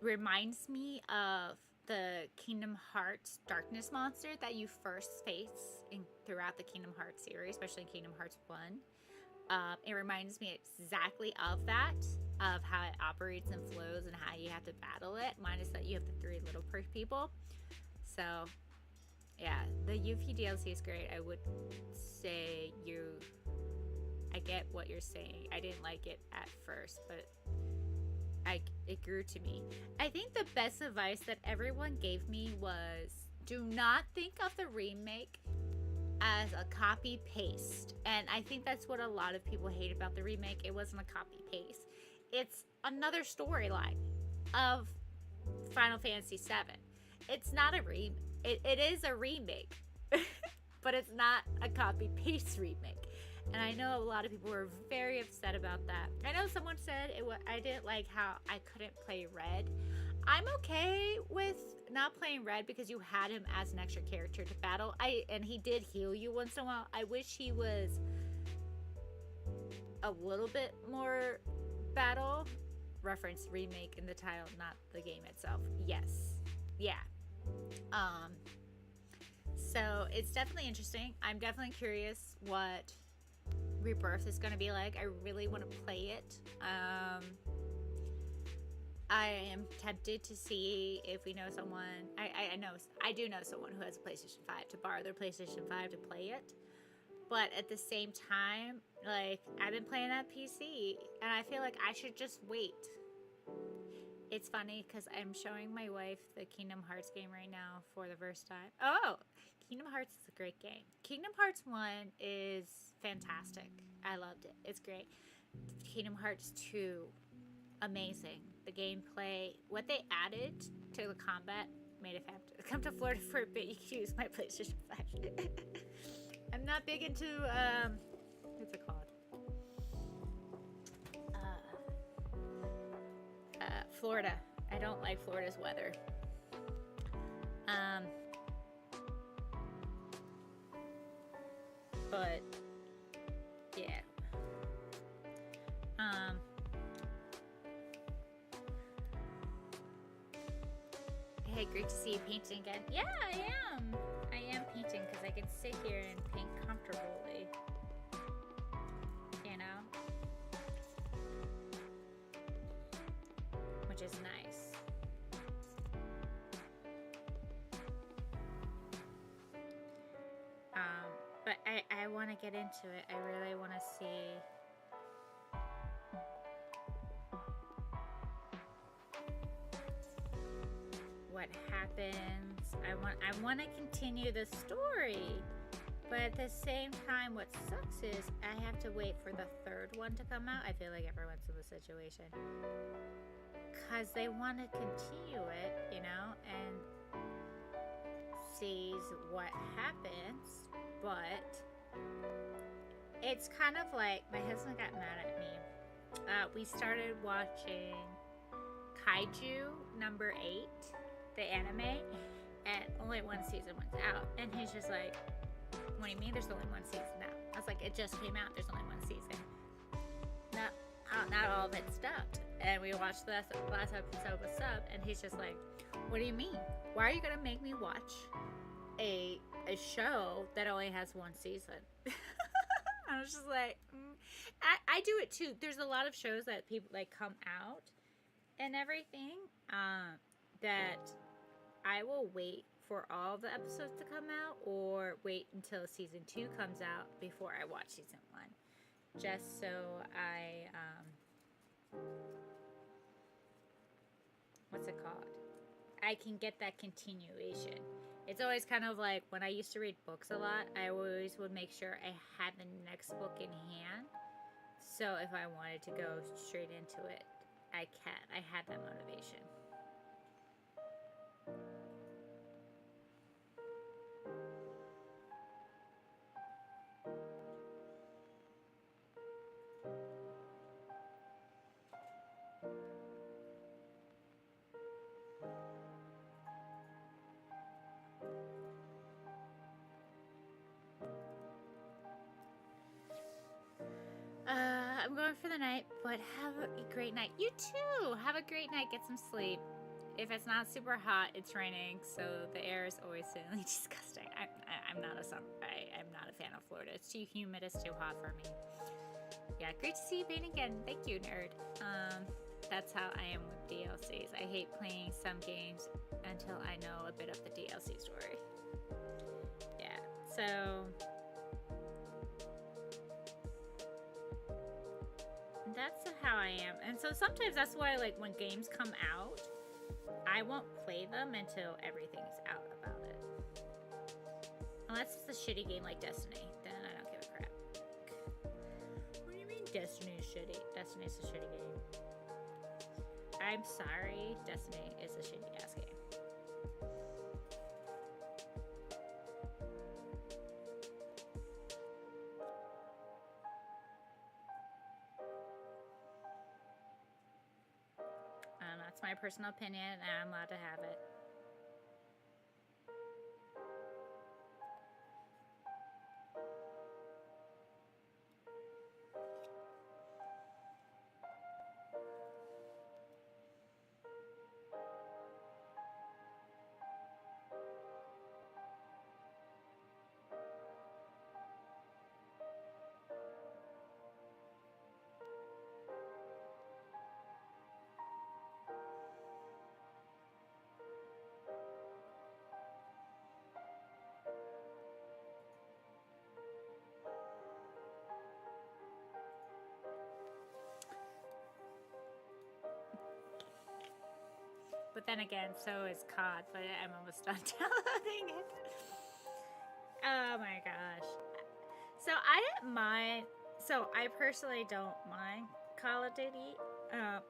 reminds me of the Kingdom Hearts Darkness monster that you first face throughout the Kingdom Hearts series, especially in Kingdom Hearts 1. It reminds me exactly of that, of how it operates and flows and how you have to battle it, minus that you have the 3 little perk people. So, yeah, the Yuffie DLC is great. I would say I get what you're saying. I didn't like it at first, but it grew to me. I think the best advice that everyone gave me was, do not think of the remake as a copy paste. And I think that's what a lot of people hate about the remake. It wasn't a copy paste. It's another storyline of Final Fantasy VII. It's not a remake. It is a remake, but it's not a copy paste remake. And I know a lot of people were very upset about that. I know someone said I didn't like how I couldn't play Red. I'm okay with not playing Red because you had him as an extra character to battle. And he did heal you once in a while. I wish he was a little bit more battle. Reference remake in the title, not the game itself. Yes. Yeah. So it's definitely interesting. I'm definitely curious what Rebirth is going to be like. I really want to play it. I am tempted to see if we know someone. I do know someone who has a PlayStation 5 to borrow their PlayStation 5 to play it. But at the same time, like, I've been playing that PC, and I feel like I should just wait. It's funny because I'm showing my wife the Kingdom Hearts game right now for the first time. Oh, Kingdom Hearts is a great game. Kingdom Hearts 1 is fantastic. I loved it. It's great. Kingdom Hearts 2, amazing. The gameplay, what they added to the combat made it have to come to Florida for a bit. You can use my PlayStation 5. I'm not big into, what's it called? Florida. I don't like Florida's weather. But yeah. Hey, great to see you painting again. Yeah, I am. I am painting because I can sit here and paint comfortably. You know? Which is nice. But I want to get into it. I really want to see what happens. I want to continue the story. But at the same time, what sucks is I have to wait for the third one to come out. I feel like everyone's in the situation. Because they want to continue it, you know, and sees what happens. But it's kind of like, my husband got mad at me. We started watching Kaiju number 8, the anime, and only one season was out. And he's just like, what do you mean there's only one season out? I was like, it just came out, there's only one season. Not all of it stopped. And we watched the last episode with Sub, and he's just like, what do you mean? Why are you gonna make me watch a show that only has one season? I was just like, I do it too. There's a lot of shows that people like come out and everything, that I will wait for all the episodes to come out, or wait until season 2 comes out before I watch season 1, just so I what's it called? I can get that continuation. It's always kind of like when I used to read books a lot, I always would make sure I had the next book in hand. So if I wanted to go straight into it, I can. I had that motivation. I'm going for the night, but have a great night. You too. Have a great night. Get some sleep. If it's not super hot, it's raining, so the air is always certainly disgusting. I'm not a fan of Florida. It's too humid. It's too hot for me. Yeah, great to see you paint again. Thank you, nerd. That's how I am with DLCs. I hate playing some games until I know a bit of the DLC story. Yeah, so that's how I am. And so sometimes that's why, like, when games come out, I won't play them until everything's out about it. Unless it's a shitty game like Destiny, then I don't give a crap. What do you mean Destiny is shitty? Destiny's a shitty game. I'm sorry, Destiny is a shitty ass game. That's my personal opinion, and I'm allowed to have it. But then again, so is COD, but I'm almost done downloading it. Oh my gosh. So I didn't mind, so I personally don't mind Call of Duty.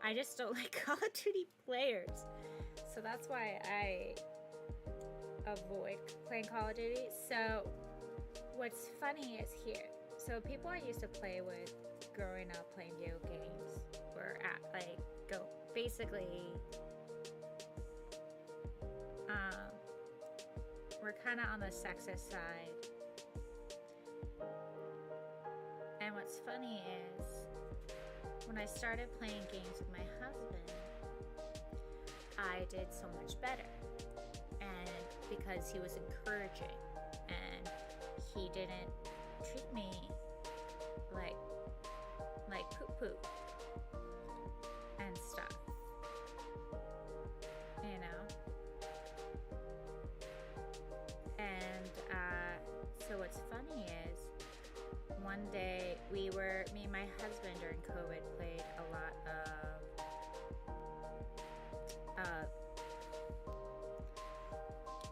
I just don't like Call of Duty players. So that's why I avoid playing Call of Duty. So what's funny is here. So people I used to play with growing up playing video games were at, like, basically, we're kind of on the sexist side. And what's funny is, when I started playing games with my husband, I did so much better. And because he was encouraging, and he didn't treat me like poo-poo and stuff, you know? And so what's funny is, one day me and my husband during COVID played a lot of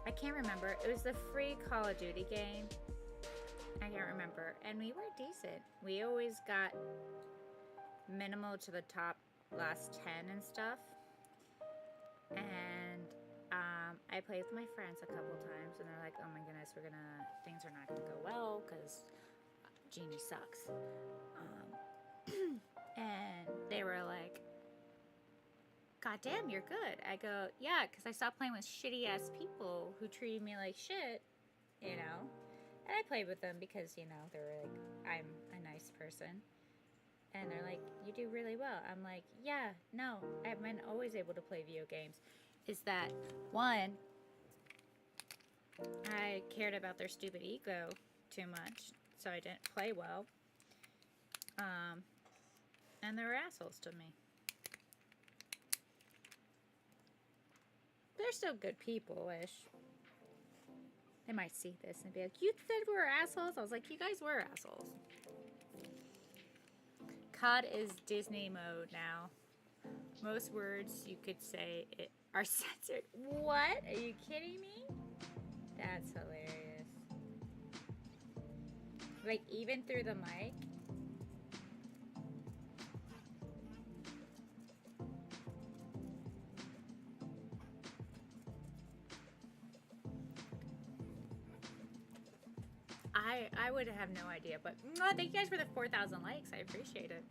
I can't remember. It was the free Call of Duty game. I can't remember. And we were decent. We always got minimal to the top last 10 and stuff. And I played with my friends a couple times, and they're like, oh my goodness, things are not gonna go well because Genie sucks. And they were like, God damn, you're good. I go, yeah, because I stopped playing with shitty ass people who treated me like shit, you know? And I played with them because, you know, they were like, I'm a nice person. And they're like, you do really well. I'm like, yeah, no, I've been always able to play video games. Is that, one, I cared about their stupid ego too much, so I didn't play well. And they were assholes to me. They're still good people-ish. They might see this and be like, you said we were assholes? I was like, you guys were assholes. COD is Disney mode now. Most words you could say are censored. What? Are you kidding me? That's hilarious. Like, even through the mic? I would have no idea, but thank you guys for the 4,000 likes. I appreciate it.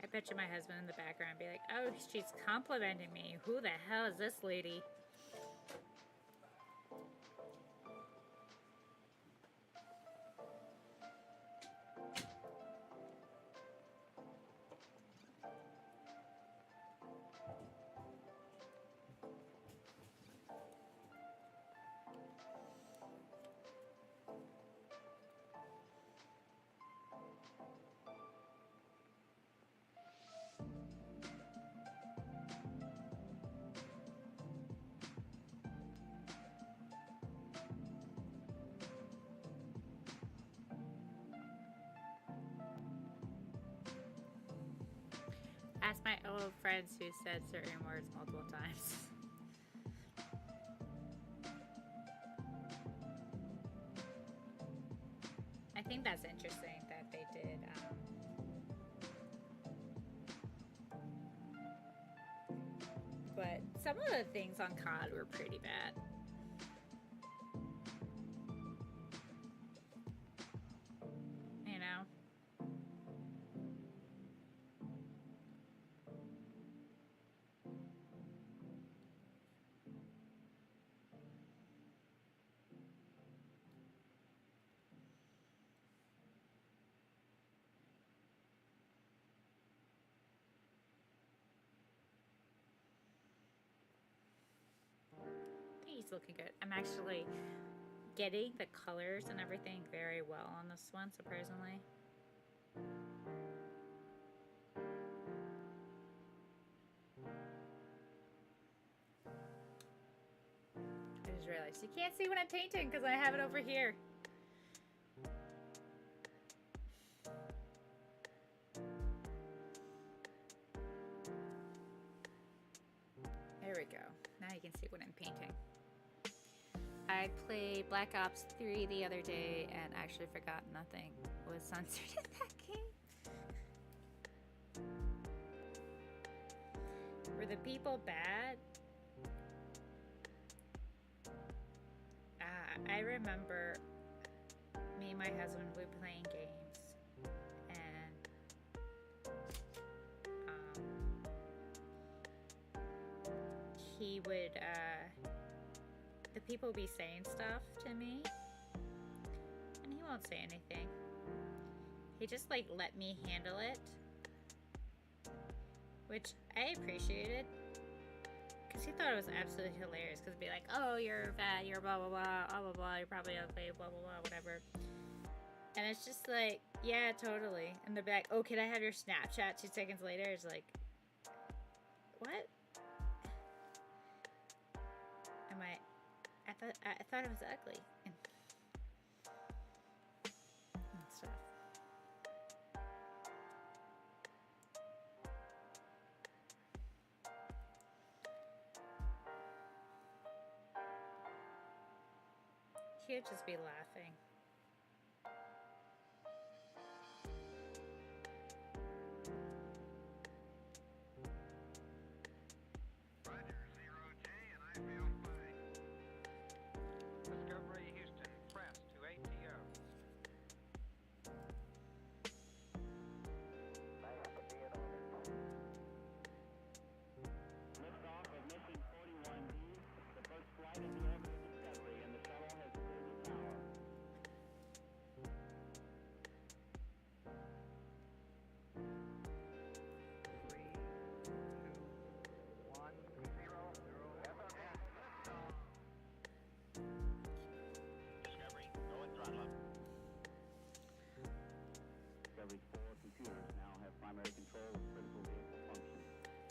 I bet you my husband in the background be like, oh, she's complimenting me. Who the hell is this lady? Ask my old friends who said certain words multiple times. I think that's interesting that they did. But some of the things on COD were pretty bad. You know? He's looking good. I'm actually getting the colors and everything very well on this one, surprisingly. I just realized you can't see what I'm painting because I have it over here. There we go. Now you can see what I'm painting. I played Black Ops 3 the other day and actually forgot nothing was censored in that game. Were the people bad? I remember me and my husband would be playing games and he would the people would be saying stuff to me and he won't say anything. He just like let me handle it, which I appreciated because he thought it was absolutely hilarious because it'd be like, oh, you're fat, you're blah blah blah, blah blah blah, you're probably ugly, blah blah blah, whatever. And it's just like, yeah, totally. And they'd be like, oh, can I have your Snapchat? 2 seconds later, it's like, what? I thought it was ugly and stuff. He would just be laughing.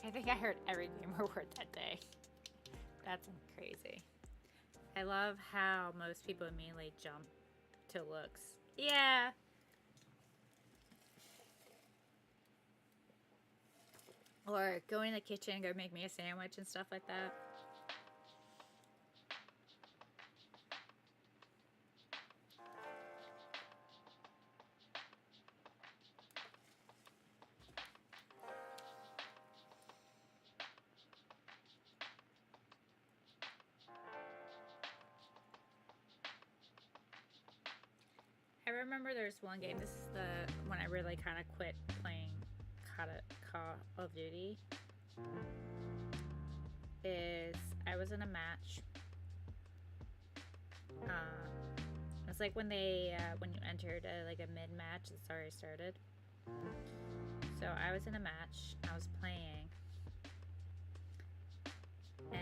I think I heard every gamer word that day. That's crazy. I love how most people immediately jump to looks. Yeah. Or go in the kitchen, go make me a sandwich and stuff like that. I remember there's one game, this is the when I really kind of quit playing Call of Duty, is I was in a match. It's like when they when you entered like a mid-match, it's already started. So I was in a match, I was playing, and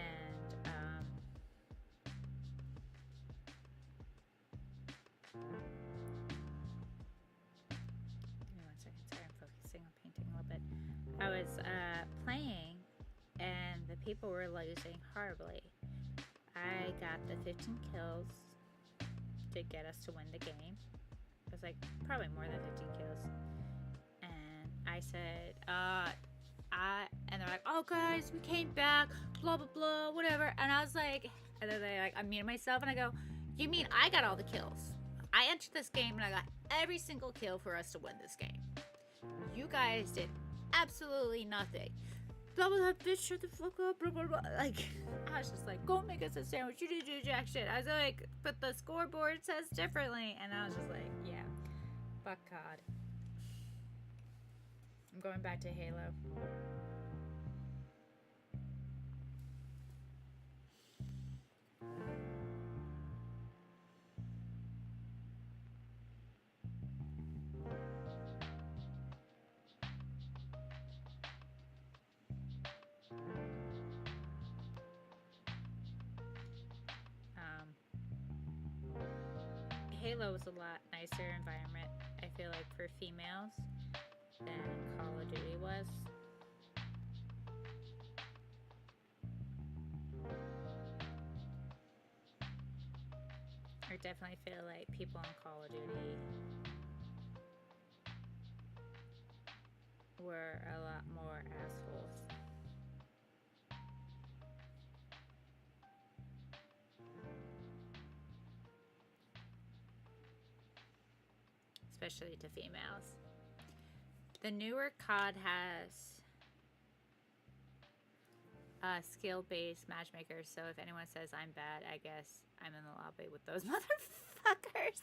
I was playing and the people were losing horribly. I got the 15 kills to get us to win the game. It was like probably more than 15 kills. And I said, that, and they're like, oh guys, we came back, blah blah blah, whatever. And I was like, and then they like, I muted myself and I go, you mean I got all the kills? I entered this game and I got every single kill for us to win this game. You guys did absolutely nothing. Blah blah blah, bitch, shut the fuck up, blah blah blah. Like, I was just like, go make us a sandwich, you didn't do jack shit. I was like, but the scoreboard says differently. And I was just like, yeah, fuck COD. I'm going back to Halo. Halo was a lot nicer environment, I feel like, for females than Call of Duty was. I definitely feel like people on Call of Duty were a lot more assholes. Especially to females. The newer COD has skill-based matchmakers, so if anyone says I'm bad, I guess I'm in the lobby with those motherfuckers.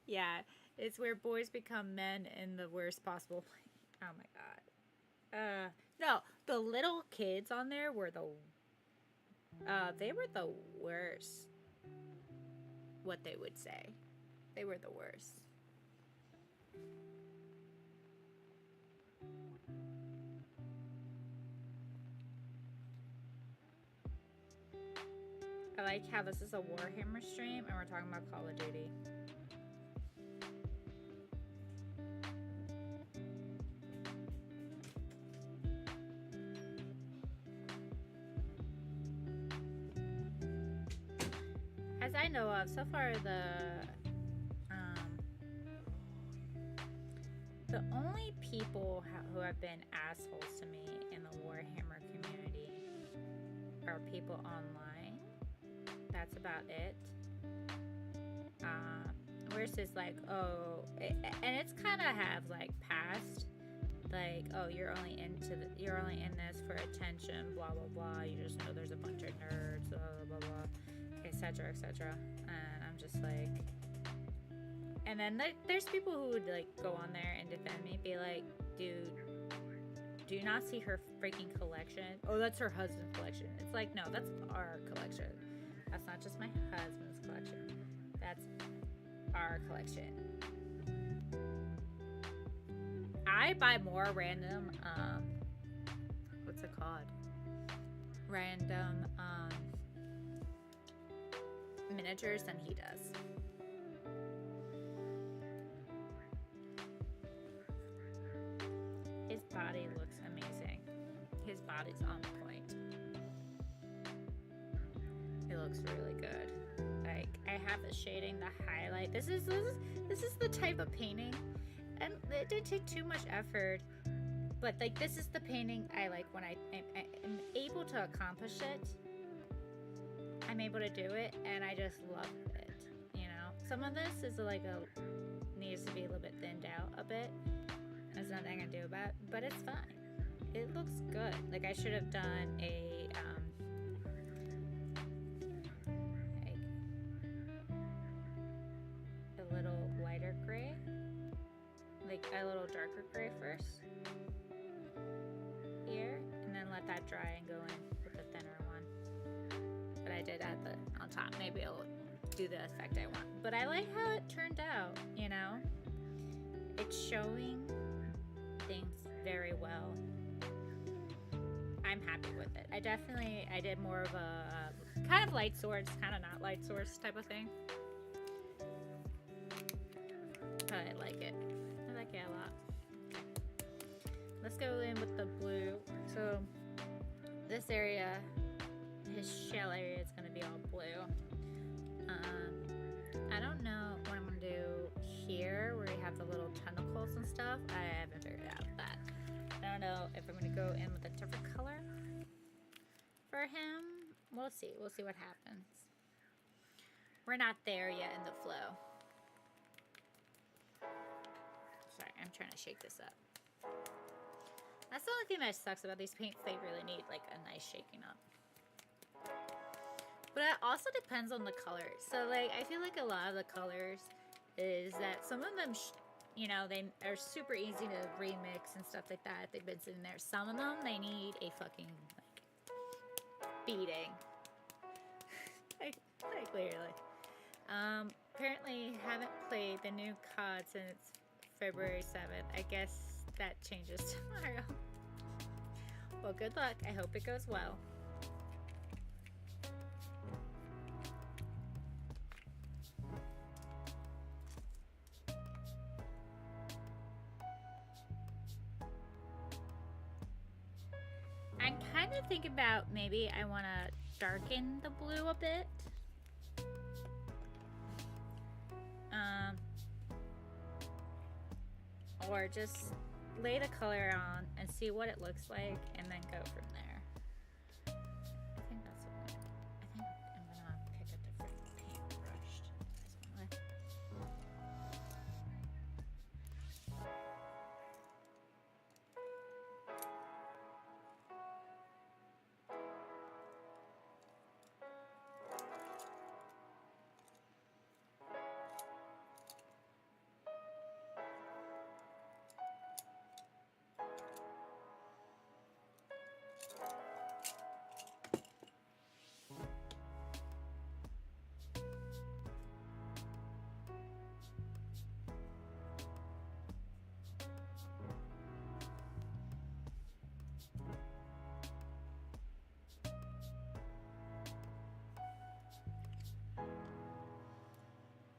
Yeah, it's where boys become men in the worst possible way. Oh my god. No, the little kids on there were they were the worst. What they would say. They were the worst. I like how this is a Warhammer stream and we're talking about Call of Duty. As I know of, so far the only people who have been assholes to me in the Warhammer community are people online. That's about it. Versus like, oh, and it's kind of have like past, like, oh, you're only in this for attention, blah blah blah. You just know there's a bunch of nerds, blah blah blah, etc. etc. And I'm just like, and then there's people who would like go on there and defend me, be like, dude, do you not see her freaking collection? Oh, that's her husband's collection. It's like, no, that's our collection. That's not just my husband's collection. That's our collection. I buy more random, what's it called? Random, miniatures than he does. His body looks amazing. His body's on point. It looks really good. Like, I have the shading, the highlight. This is the type of painting, and it didn't take too much effort, but like, this is the painting I like when I am able to accomplish it. I'm able to do it, and I just love it. You know, some of this is like needs to be a little bit thinned out a bit. There's nothing I can do about it, but it's fine. It looks good. Like, I should have done a little lighter gray, like a little darker gray first here, and then let that dry and go in with the thinner one. But I did add the on top. Maybe it'll do the effect I want. But I like how it turned out, you know? It's showing things very well. I'm happy with it. I did more of a kind of light swords, kind of not light swords type of thing. But I like it. I like it a lot. Let's go in with the blue. So this area, his shell area, is going to be all blue. I don't know what I'm going to do here where you have the little tentacles and stuff. I haven't figured out that. don't know if I'm going to go in with a different color for him. We'll see. We'll see what happens. We're not there yet in the flow. Sorry, I'm trying to shake this up. That's the only thing that sucks about these paints. They really need like a nice shaking up. But it also depends on the color. So like, I feel like a lot of the colors is that some of them, you know, they are super easy to remix and stuff like that. They've been sitting there. Some of them, they need a fucking like beating. like literally. Apparently haven't played the new COD since February 7th. I guess that changes tomorrow. Well, good luck. I hope it goes well. I'm kind of thinking about maybe I want to darken the blue a bit. Or just lay the color on and see what it looks like and then go from there. I think that's what I think I'm gonna pick a different paintbrush to do this one with.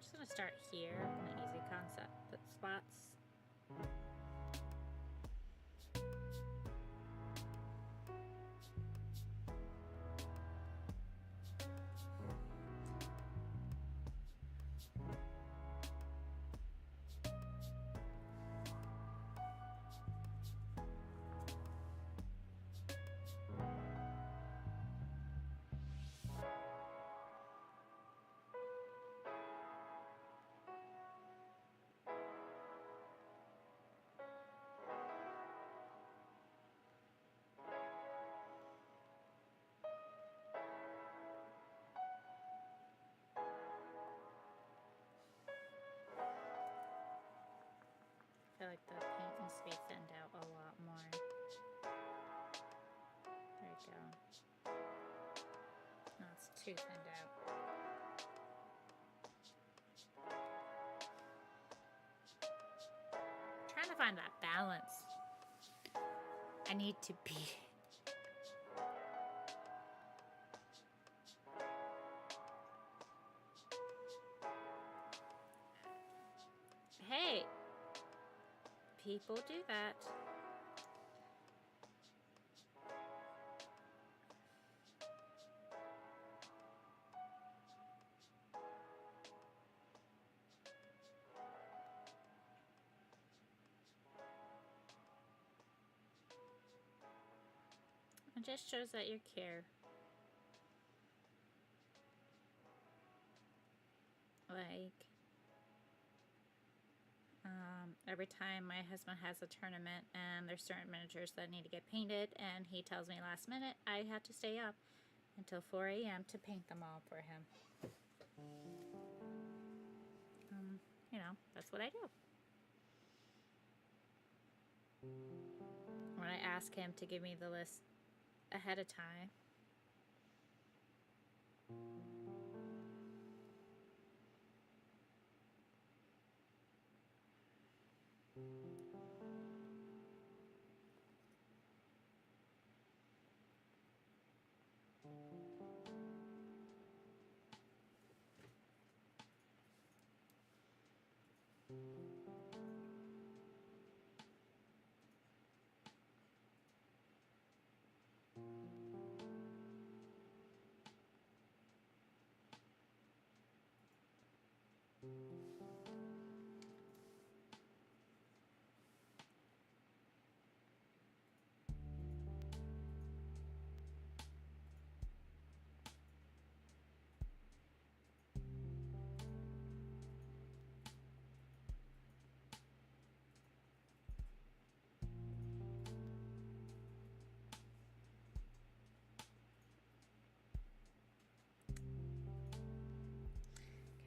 Just gonna start here in the easy concept spots. I feel like the paint needs to be thinned out a lot more. There we go. No, it's too thinned out. I'm trying to find that balance. I need to be. Hey! People do that. It just shows that you care. Like, every time my husband has a tournament and there's certain miniatures that need to get painted and he tells me last minute, I have to stay up until 4 a.m. to paint them all for him. You know, that's what I do. When I ask him to give me the list ahead of time,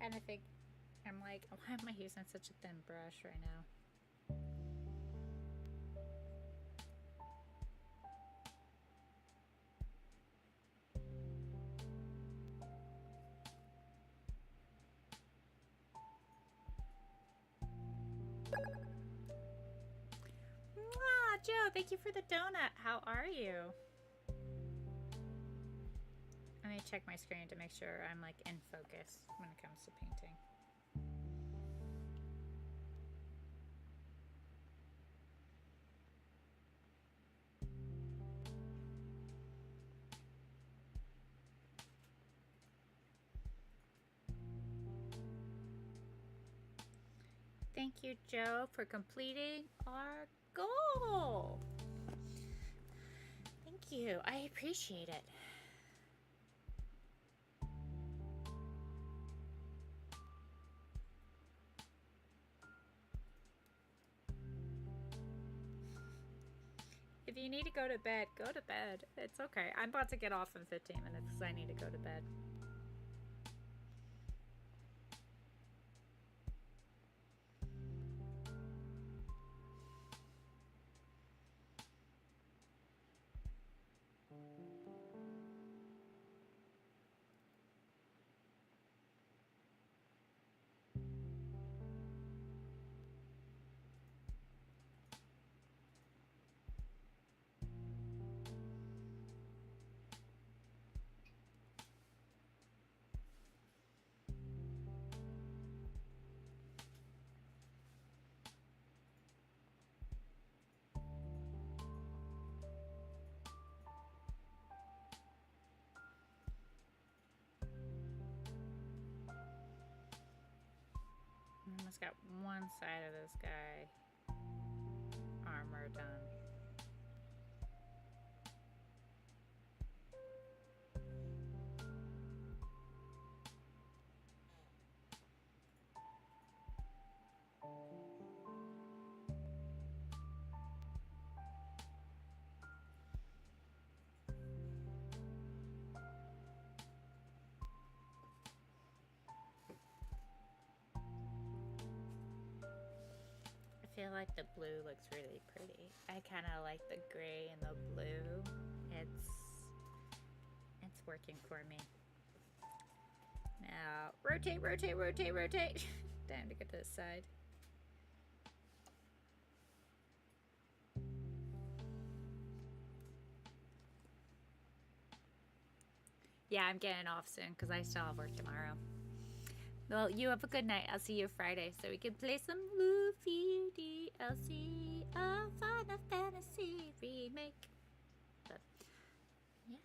kind of think, I'm like, why am I using such a thin brush right now? Mwah, Joe, thank you for the donut. How are you? Let me check my screen to make sure I'm like in focus when it comes to painting. Thank you, Joe, for completing our goal. Thank you. I appreciate it. If you need to go to bed, go to bed. It's okay. I'm about to get off in 15 minutes because I need to go to bed. Almost got one side of this guy armor done. I feel like the blue looks really pretty. I kind of like the gray and the blue. It's working for me. Now, rotate, rotate, rotate, rotate. Time to get to this side. Yeah, I'm getting off soon because I still have work tomorrow. Well, you have a good night. I'll see you Friday so we can play some Luffy DLC, a Final Fantasy remake. But, yeah.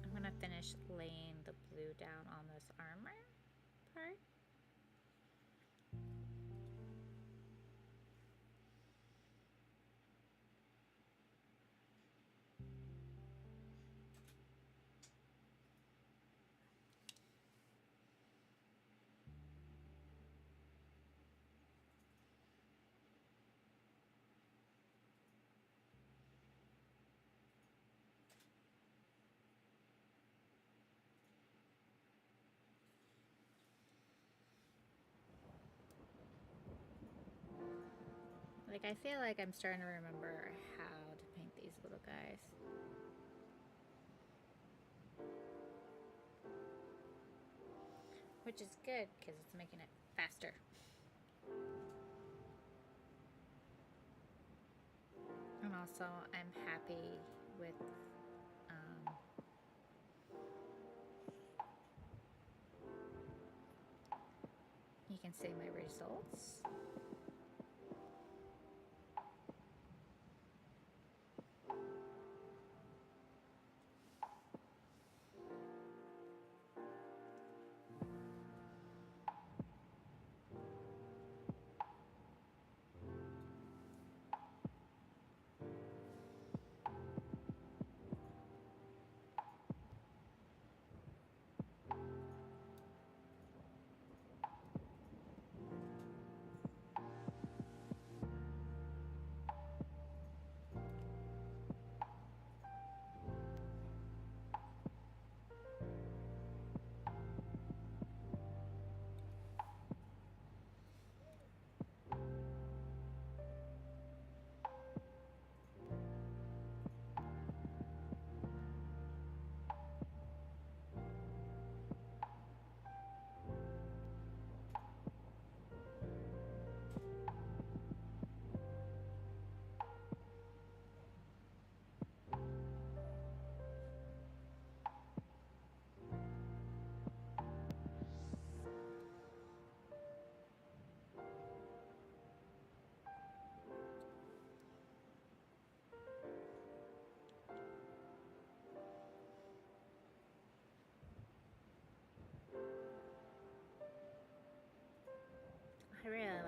I'm gonna finish laying the blue down on this armor part. Like, I feel like I'm starting to remember how to paint these little guys. Which is good, because it's making it faster. And also, I'm happy with, you can see my results.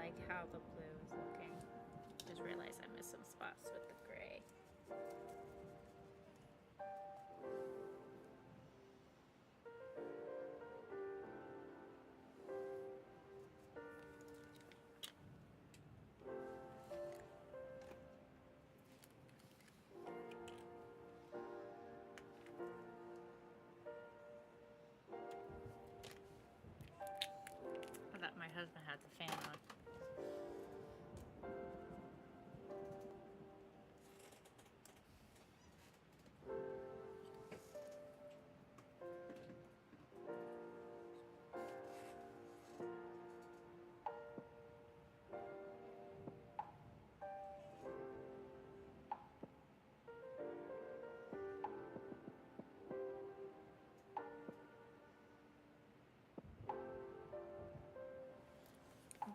like how the blue is looking. Just realized I missed some spots with the gray. I thought my husband had the fan on.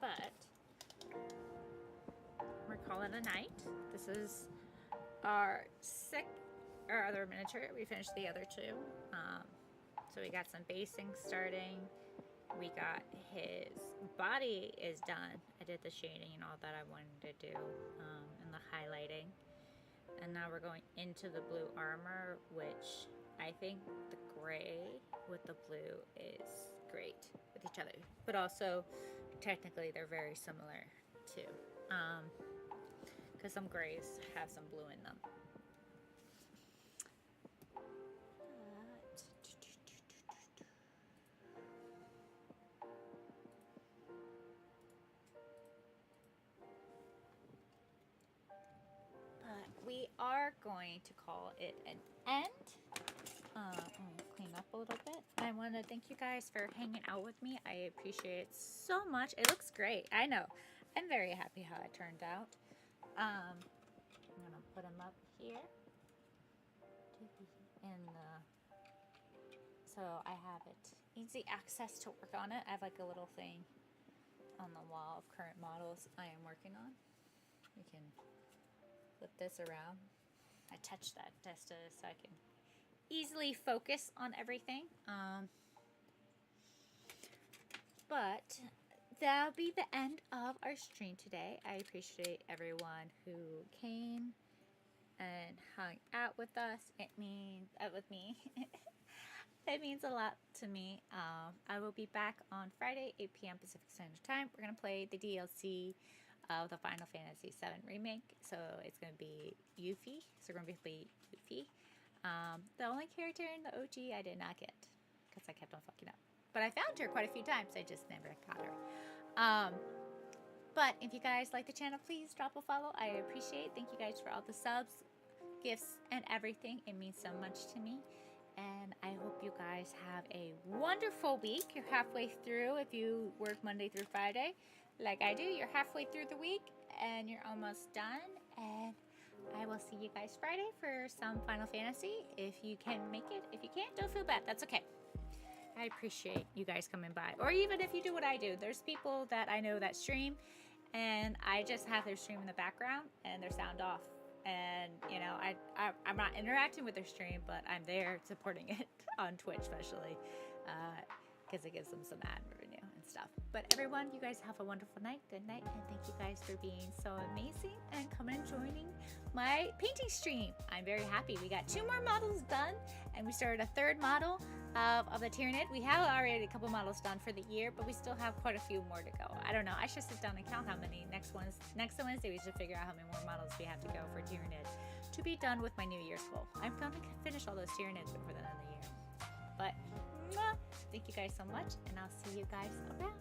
But we're calling it a night. This is our other miniature. We finished the other two. So we got some basing starting. We got his body is done. I did the shading and all that I wanted to do, and the highlighting. And now we're going into the blue armor, which I think the gray with the blue is great with each other. But also, technically, they're very similar too. Because some grays have some blue in them. But we are going to call it an end. Let me clean up a little bit. I want to thank you guys for hanging out with me. I appreciate it so much. It looks great. I know. I'm very happy how it turned out. I'm going to put them up here. So I have it easy access to work on it. I have like a little thing on the wall of current models I am working on. You can flip this around. I touch that just so I can easily focus on everything. But that'll be the end of our stream today. I appreciate everyone who came and hung out with us. It means with me. It means a lot to me. I will be back on Friday, 8 p.m. Pacific Standard Time. We're gonna play the DLC of the Final Fantasy VII Remake. So it's gonna be Yuffie. So we're gonna be Yuffie. The only character in the OG I did not get because I kept on fucking up. But I found her quite a few times. I just never got her. But if you guys like the channel, please drop a follow. I appreciate it. Thank you guys for all the subs, gifts, and everything. It means so much to me. And I hope you guys have a wonderful week. You're halfway through if you work Monday through Friday. Like I do, you're halfway through the week and you're almost done. And I will see you guys Friday for some Final Fantasy. If you can make it. If you can't, don't feel bad. That's okay. I appreciate you guys coming by. Or even if you do what I do. There's people that I know that stream and I just have their stream in the background and their sound off. And, you know, I'm not interacting with their stream, but I'm there supporting it on Twitch especially because it gives them some ad revenue and stuff. But everyone, you guys have a wonderful night. Good night. And thank you guys for being so amazing and coming and joining my painting stream. I'm very happy. We got 2 more models done and we started a 3rd model of the Tyranid. We have already a couple models done for the year, but we still have quite a few more to go. I don't know. I should sit down and count how many. Next Wednesday, we should figure out how many more models we have to go for Tyranid to be done with my New Year's goal. I'm going to finish all those Tyranids before the end of the year. But thank you guys so much, and I'll see you guys around.